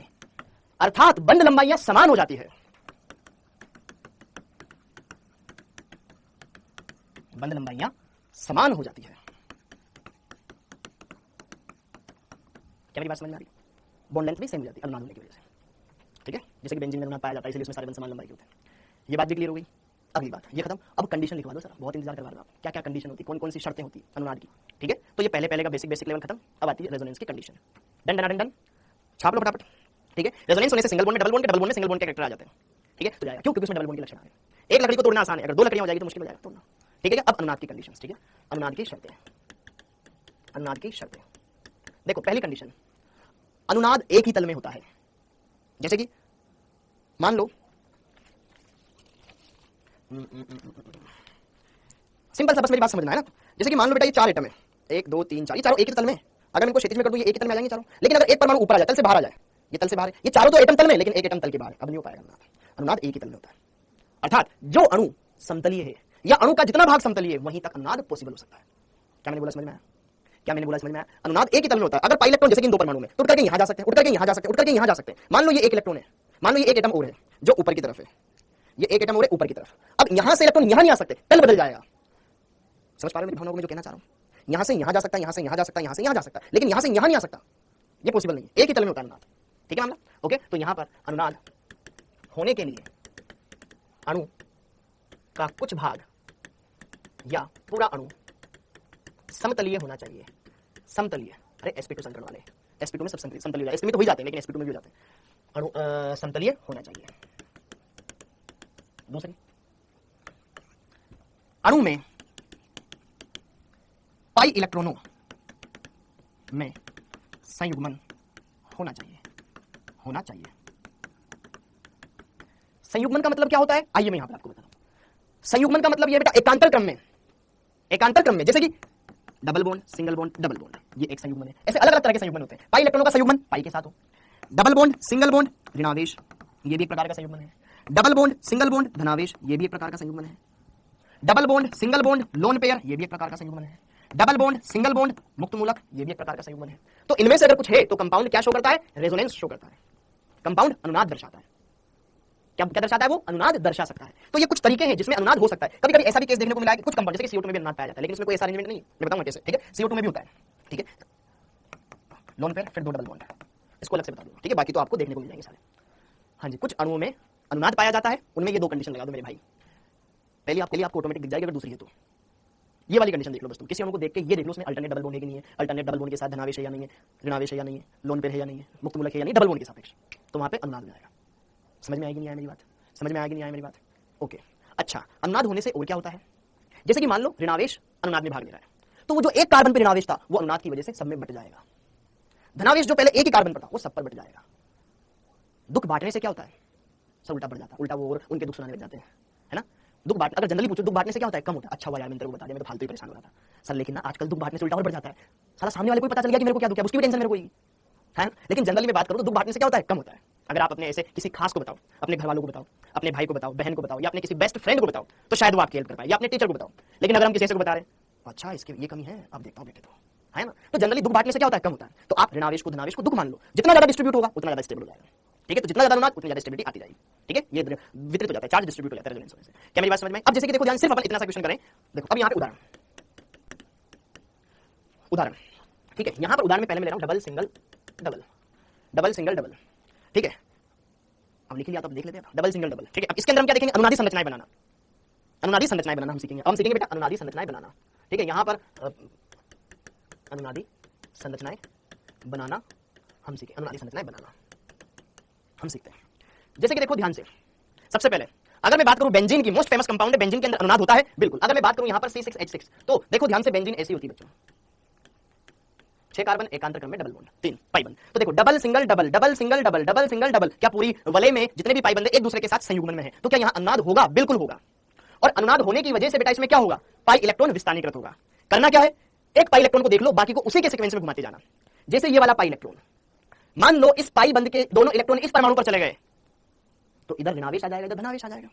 अर्थात बंध लंबाइयां समान हो जाती है, बंध लंबाइयां समान हो जाती है। क्या मेरी बात समझ में आ रही है? बॉन्ड लेंथ भी सेम हो जाती है अनुनाद होने की वजह से, ठीक है। जैसे कि बेंजीन में अनुनाद पाया जाता है, इसलिए उसमें सारे बंध समान लंबाई के होते हैं। ये बात भी क्लियर हो गई। अगली बात, ये खत्म। अब कंडीशन लिखवा दो सर, बहुत इंतजार करवा रहा हूं। क्या क्या कंडीशन होती है, कौन कौन सी शर्तें होती है अनुनाद की, ठीक है। तो ये पहले का बेसिक लेवल खत्म। अब आती है रेजोनेंस की कंडीशन। डन डन डन, छाप लो फटाफट, ठीक है। रेजोनेंस होने से सिंगल बॉन्ड में, डबल बॉन्ड में सिंगल बॉन्ड के कैरेक्टर आ जाते हैं, ठीक है। तो जाएगा क्यों? क्योंकि उसमें डबल बॉन्ड के लक्षण आ रहे हैं। एक लकड़ी को तोड़ना आसान है, अगर दो लकड़ियां हो जाएगी तो मुश्किल हो जाएगा तोड़ना, ठीक है। अब अनुनाद की कंडीशंस, ठीक है, अनुनाद की शर्तें, अनुनाद की शर्तें। देखो पहली कंडीशन, अनुनाद एक ही तल में होता है। जैसे कि मान लो सिंपल सा, बस मेरी बात समझना है ना। जैसे कि मान लो बेटा ये 4 एटम है, 1 2 3 4, ये चारों एक ही तल में है। अगर मैं इनको क्षैतिज में कर दूं, ये एक ही तल में आ जाएंगे चारों। लेकिन अगर एक परमाणु ऊपर आ जाए, तल से बाहर आ जाए, ये तल से बाहर है, ये चारों तो एटम तल में, लेकिन एक एटम तल के बाहर है, अब नहीं हो पाएगा अनुनाद। अनुनाद एक ही तल में होता है, अर्थात जो अणु समतलीय है या अणु का जितना भाग समतलीय है वहीं तक अनुनाद पॉसिबल हो सकता है। क्या मैंने बोला समझ में आया? क्या मैंने बोला समझ में आया? अनुनाद एक ही तल में होता है। अगर पाई इलेक्ट्रॉन जैसे कि इन दो परमाणु में तो उठ करके यहां जा सकते हैं, उठ करके यहां जा सकते हैं, उठ करके यहां जा सकते हैं। मान लो ये एक इलेक्ट्रॉन है, मान लो ये एक एटम और है जो ऊपर की तरफ है, ये एक एटम और है ऊपर की तरफ। अब यहां से इलेक्ट्रॉन यहां नहीं आ सकते, तल बदल जाएगा। समझ पा रहे हो मेरी भावनाओं को मैं जो कहना चाह रहा हूं? यहां से यहां जा सकता है, यहां से यहां जा सकता है, यहां से यहां जा सकता है, लेकिन यहां से यहां नहीं आ सकता, ये पॉसिबल नहीं है। एक ही तल में होता है अनुनाद, ठीक है मामला, ओके। तो यहां पर अनुनाद होने के लिए अणु का कुछ भाग या पूरा अणु समतलीय होना चाहिए। समतलीय, अरे sp2 संकरण वाले, sp2 में सब समतलीय हो जाते हैं, sp में तो हो ही जाते हैं, लेकिन sp2 में भी हो जाते हैं। अणु समतलीय होना चाहिए। दूसरी, अणु में पाई इलेक्ट्रॉनों में संयुग्मन होना चाहिए, होना चाहिए। संयुग्मन का मतलब क्या होता है? आइए मैं यहां पर आपको बता रहा हूं। संयुग्मन का मतलब ये बेटा एकांतर क्रम में, एकांतर क्रम में, जैसे कि double bond, single bond, double bond, ये एक संयुग्मन है। ऐसे अलग अलग तरह के संयुग्मन होते हैं। पाई इलेक्ट्रॉनों का संयुग्मन पाई के साथ हो, डबल बॉन्ड, सिंगल बॉन्ड, ऋणावेश, ये भी एक प्रकार का संयुग्मन है। डबल बॉन्ड, सिंगल बॉन्ड, धनावेश, ये भी एक प्रकार का संयुग्मन है। Double bond, single bond, lone pair, ये भी एक प्रकार का संयुग्मन है। डबल बॉन्ड, सिंगल बॉन्ड, मुक्त मूलक, ये भी एक प्रकार का संयुग्मन है। तो इनमें से अगर कुछ है तो कंपाउंड क्या शो करता है? रेजोनेंस शो करता है। कंपाउंड अनुनाद दर्शाता है। क्या क्या दर्शाता है? वो अनुनाद दर्शा सकता है। तो ये कुछ तरीके हैं जिसमें अनुनाद हो सकता है। कभी कभी ऐसा भी केस देखने को मिला है कि कुछ कंपाउंड, जैसे कि CO2 में भी अनुनाद पाया जाता है, लेकिन उसमें कोई ऐसा अरेंजमेंट नहीं है, मैं बताऊंगा कैसे, ठीक है। CO2 में भी होता है, ठीक है, लोन पेयर, फिर 2 डबल बॉन्ड, इसको अलग से बता दूंगा, ठीक है। बाकी तो आपको देखने को मिल जाएंगे सारे। हाँ जी, कुछ अणुओं में अनुनाद पाया जाता है, उनमें ये 2 कंडीशन लगा दो मेरे भाई। पहली आपके लिए आपको ऑटोमेटिक दिख जाएगी, अगर दूसरी है तो ये वाली कंडीशन देख लो बस तुम। किसी अणु को देख के ये देख लो उसमें अल्टरनेट डबल बॉन्ड है कि नहीं है, अल्टरनेट डबल बॉन्ड के साथ धनावेश है या नहीं है, ऋणावेश है या नहीं है, लोन पेयर है या नहीं है, मुक्त मूलक है या नहीं, डबल बॉन्ड के सापेक्ष, तो वहां पे अनुनाद हो जाएगा। समझ में आएगी नहीं आया मेरी बात? समझ में आएगी नहीं आया मेरी बात? ओके। अच्छा, अनुनाद होने से और क्या होता है? जैसे कि मान लो ऋणावेश अनुनाद में भाग ले रहा है, तो वो जो एक कार्बन पर ऋणावेश था वो अनुनाद की वजह से सब में बट जाएगा। धनावेश जो पहले एक ही कार्बन पर था वो सब पर बट जाएगा। दुख बांटने से क्या होता है? सब उल्टा बढ़ जाता है, उल्टा वो और उनके दुख सुनाने लग जाते हैं, है ना। दुख बांट, अगर जनरली पूछो दुख बांटने से क्या होता है? कम होता है। अच्छा हुआ यार मैंने तेरे को बता दिया, मैं तो फालतू ही परेशान हो रहा था सर। लेकिन ना आजकल दुख बांटने से उल्टा और बढ़ जाता है। साला सामने वाले को पता चल गया कि मेरे को क्या दुख है, उसकी भी टेंशन मेरे को ही है। लेकिन जनरली में बात करूं तो दुख बांटने से क्या होता है? कम होता है। अगर आप अपने ऐसे किसी खास को बताओ, अपने घर वालों को बताओ, अपने भाई को बताओ, बहन को बताओ, या अपने किसी बेस्ट फ्रेंड को बताओ, तो शायद वो आपकी हेल्प कर पाए, या अपने टीचर को बताओ। लेकिन अगर हम किसी को बता रहे अच्छा इसकी ये कमी है, अब देखता हूं बेटे, तो है ना। तो जनरली दुख बांटने से क्या होता है? कम होता है। तो आप ऋणावेश को धनावेश को दुख मान लो, जितना ज्यादा डिस्ट्रीब्यूट होगा उतना ज्यादा स्टेबल हो जाएगा, ठीक है। तो जितना ज्यादा अनुनाद उतनी ज्यादा स्टेबिलिटी आती जाएगी, ठीक है। ये वितरित हो जाता है, चार्ज डिस्ट्रीब्यूट हो जाता है रेजोनेंस होने से। क्या मेरी बात समझ में? अब जैसे कि देखो ध्यान, सिर्फ अपन इतना सा क्वेश्चन करें। देखो अब यहाँ पे उदाहरण, ठीक है। यहाँ पर उदाहरण में पहले मैं ले रहा हूँ double single double, double single double, ठीक है। अब लिख लिया तो अब देख लेते हैं डबल सिंगल डबल, ठीक है। अब इसके अंदर हम क्या देखेंगे? अनुनादी संरचनाएं बनाना, अनुनादी संरचनाएं बनाना हम सीखेंगे। अब हम सीखेंगे बेटा अनुनादी संरचनाएं बनाना, ठीक है। यहाँ पर अनुनादी संरचनाएं बनाना हम सीखें, अनुनादी संरचनाएं बनाना हम सीखते हैं। जैसे कि देखो ध्यान से, सबसे पहले अगर मैं बात करूं बेंजीन की, मोस्ट फेमस कंपाउंड है, बेंजीन के अंदर अनुनाद होता है, बिल्कुल। अगर मैं बात करूं यहां पर C6H6, तो देखो ध्यान से बेंजीन ऐसी होती है बच्चों, 6 कार्बन एकांतर क्रम में डबल बॉन्ड, 3 पाई बंद। तो देखो double single double, double single double, double single double, क्या पूरी वलय में जितने भी पाई बंद एक दूसरे के साथ संयुग्मन में है, तो क्या यहां अनुनाद होगा? बिल्कुल होगा। और अनुनाद होने की वजह से बेटा इसमें क्या होगा? पाई इलेक्ट्रॉन विस्थानीकृत होगा। करना क्या है? एक पाई इलेक्ट्रॉन को देख लो, बाकी को उसी के सीक्वेंस में घुमाते जाना। जैसे ये वाला पाई इलेक्ट्रॉन, मान लो इस पाई बंद के दोनों इलेक्ट्रॉन इस परमाणु पर चले गए, तो इधर ऋणावेश आ जाएगा, इधर धनावेश आ जाएगा।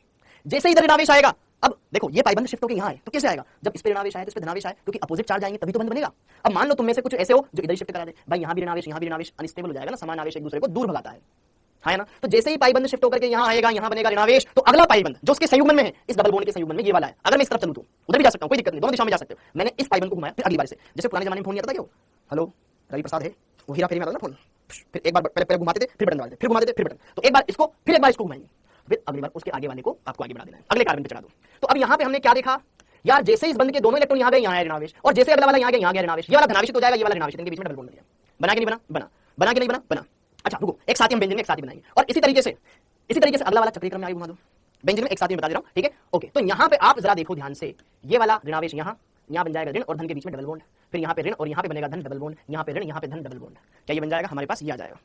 जैसे ही इधर ऋणावेश आएगा, अब देखो ये पाइबंद शिफ्ट होकर यहां है तो कैसे आएगा, जब इस पे ऋणावेश आए तो इस पे धनावेश आए, क्योंकि अपोजिट चार्ज आएंगे तभी तो बंध बनेगा। अब मान लो तुम में से कुछ ऐसे हो जो इधर ही शिफ्ट करा दे, भाई यहां भी ऋणावेश अनस्टेबल हो जाएगा ना, समान आवेश एक दूसरे को दूर भगाता है ना। तो जैसे ही पाइबंद शिफ्ट होकर के यहां आएगा, यहां बनेगा ऋणावेश, तो अगला पाइबंद जो उसके संयुग्मन में है, इस डबल बॉन्ड के संयुग्मन में ये वाला है, अगर मैं इस तरफ चलूं तो उधर भी जा सकता हूं, कोई दिक्कत नहीं, दोनों दिशा में जा सकते हो। मैंने इस पाइबंद को घुमाया, फिर अगली बार से, जैसे पुराने जमाने में फोन नहीं आता था क्या, हेलो रवि प्रसाद है, वो हीरा फेरी में आता था फोन, फिर एक बार पहले घुमाते थे, फिर बटन दबाते थे, फिर घुमाते थे, फिर बटन, तो एक बार इसको, फिर एक बार इसको घुमाएंगे, फिर अगली बार उसके आगे वाले को आपको आगे बढ़ा देना है, अगले कार्बन पे चढ़ा दो। तो अब यहां पे हमने क्या देखा यार, जैसे इस बंध के दोनों इलेक्ट्रॉन यहां गए, यहां है ऋणावेश, और जैसे अगला वाला यहां गया ऋणावेश, ये वाला धनावेश हो जाएगा, ये वाला ऋणावेश, इनके बीच में डबल बॉन्ड बनेगा। बना कि नहीं बना, बना, बना कि नहीं बना, बना। अच्छा रुको, एक साथ ही हम बेंजीन में एक साथ ही बनाएंगे, और इसी तरीके से अगला वाला चक्रीय क्रम में आगे घुमा दो, बेंजीन में एक साथ ही बता दे रहा हूं, ठीक है, ओके। तो यहां पे आप जरा देखो ध्यान से, ये वाला ऋणावेश यहां बन जाएगा ऋण और धन के बीच में डबल बॉन्ड, फिर यहां पे ऋण और यहां पे बनेगा धन डबल बॉन्ड, यहां पे ऋण, यहां पे धन डबल बॉन्ड, क्या ये बन जाएगा हमारे पास, ये आ जाएगा।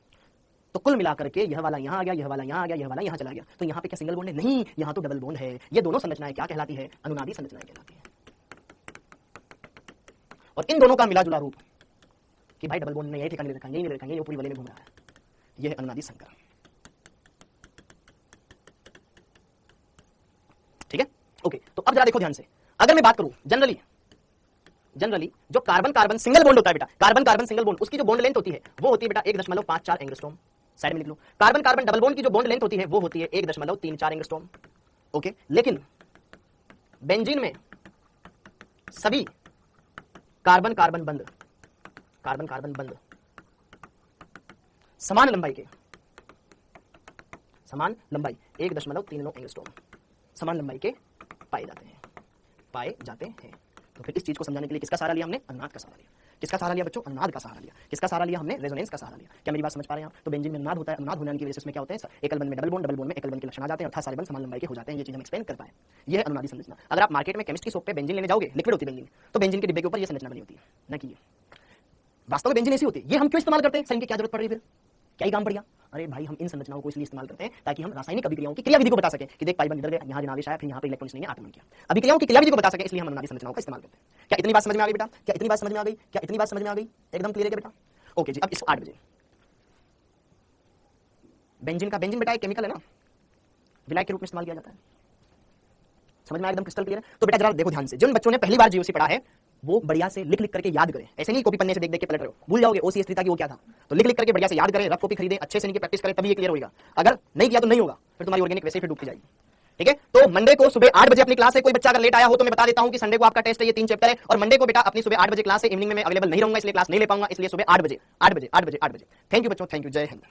तो कुल मिलाकर के यह वाला यहां आ गया, यह वाला यहां आ गया, यह वाला यहां चला गया, तो यहां पे क्या सिंगल बॉन्ड है, नहीं, यहां तो डबल बॉन्ड है। ये दोनों संरचनाएं क्या कहलाती है, अनुनादी संरचनाएं कहलाती है। और इन दोनों का मिला जुला रूप कि भाई डबल बॉन्ड ने यही ठिकाने रखा, यही रखा, ये पूरी वलय में घूम रहा है, यह है अनुनादी संकर, ठीक है, ओके। तो अब जरा देखो ध्यान से, अगर मैं बात करूं जनरली जो कार्बन कार्बन सिंगल बॉन्ड होता है बेटा, कार्बन कार्बन सिंगल बॉन्ड, उसकी जो बॉन्ड लेंथ होती है वो होती है बेटा 1.54 एंगस्ट्रॉम, साइड में लिख लो। कार्बन कार्बन डबल बॉन्ड की जो बॉन्ड लेंथ होती है वो होती है 1.34 एंगस्ट्रॉम, ओके। लेकिन बेंजीन में सभी कार्बन कार्बन बंध समान लंबाई 1.39 एंगस्ट्रॉम समान लंबाई के पाए जाते हैं। तो फिर इस चीज को समझाने के लिए किसका सहारा लिया हमने, अनुनाद का सहारा लिया। किसका सहारा लिया बच्चों, अनुनाद का सहारा लिया। किसका सहारा लिया हमने, रेजोनेंस का सहारा लिया। क्या मेरी बात समझ पा रहे हैं आप? तो बेंजीन में अनुनाद होता है, अनुनाद होने की वजह से उसमें क्या होते हैं, एकल बंध में डबल बॉन्ड में एकल बंध के लक्षण आ जाते हैं, अर्थात सारे बंध समान लंबाई के हो जाते हैं। ये चीज हम एक्सप्लेन कर पाए, ये है अनुनादी संरचना। अगर आप मार्केट में केमिस्ट की शॉप पे बेंजीन लेने जाओगे, लिक्विड होती है बेंजीन, तो बेंजीन के डिब्बे के ऊपर ये संरचना बनी होती है, ना कि वास्तव में बेंजीन ऐसी होती है। ये हम क्यों इस्तेमाल करते हैं, सर, क्या जरूरत पड़ रही है, फिर क्या ही काम बढ़िया। अरे भाई, हम इन संरचनाओं को इसलिए इस्तेमाल करते हैं ताकि हम रासायनिक अभिक्रियाओं की क्रियाविधि को बता सकें कि देख पाइबंद इधर गया, यहाँ ऋणावेश आया, फिर यहाँ पे इलेक्ट्रॉन्स ने आक्रमण किया, अभिक्रियाओं की क्रियाविधि को बता सकें, इसलिए हम अनुनादी संरचनाओं का इस्तेमाल करते हैं। क्या इतनी बात समझ में आ गई बेटा? क्या इतनी बात समझ में आ गई? क्या इतनी बात समझ में आ गई? एकदम क्लियर है बेटा? ओके जी। अब इसको 8 बजे बेंजीन बेटा एक केमिकल है ना, विलायक के रूप में इस्तेमाल किया जाता है। समझ में आया? एकदम क्रिस्टल क्लियर है। तो बेटा जरा देखो ध्यान से, जिन बच्चों ने पहली बार जीओसी पढ़ा है वो बढ़िया से लिख करके याद करें, ऐसे नहीं कॉपी पन्ने से देख के पलट रहे हो, भूल जाओगे ओसी स्थिरता की वो क्या था। तो लिख करके बढ़िया से याद करें, रफ कॉपी खरीदें, अच्छे से इनकी प्रैक्टिस करें, तभी ये क्लियर होगा। अगर नहीं किया तो नहीं होगा, फिर तुम्हारी ऑर्गेनिक वैसे ही फिर डूबती जाएगी। ठीक है, तो मंडे को सुबह 8 बजे अपनी क्लास है। कोई बच्चा अगर लेट आया हो तो मैं बता देता हूं कि संडे को आपका टेस्ट है, ये 3 चैप्टर है, और मंडे को बेटा अपनी सुबह 8 बजे क्लास है। इवनिंग में मैं अवेलेबल नहीं रहूंगा, इसलिए क्लास नहीं ले पाऊंगा, इसलिए सुबह 8 बजे। थैंक यू बच्चों, थैंक यू, जय हिंद।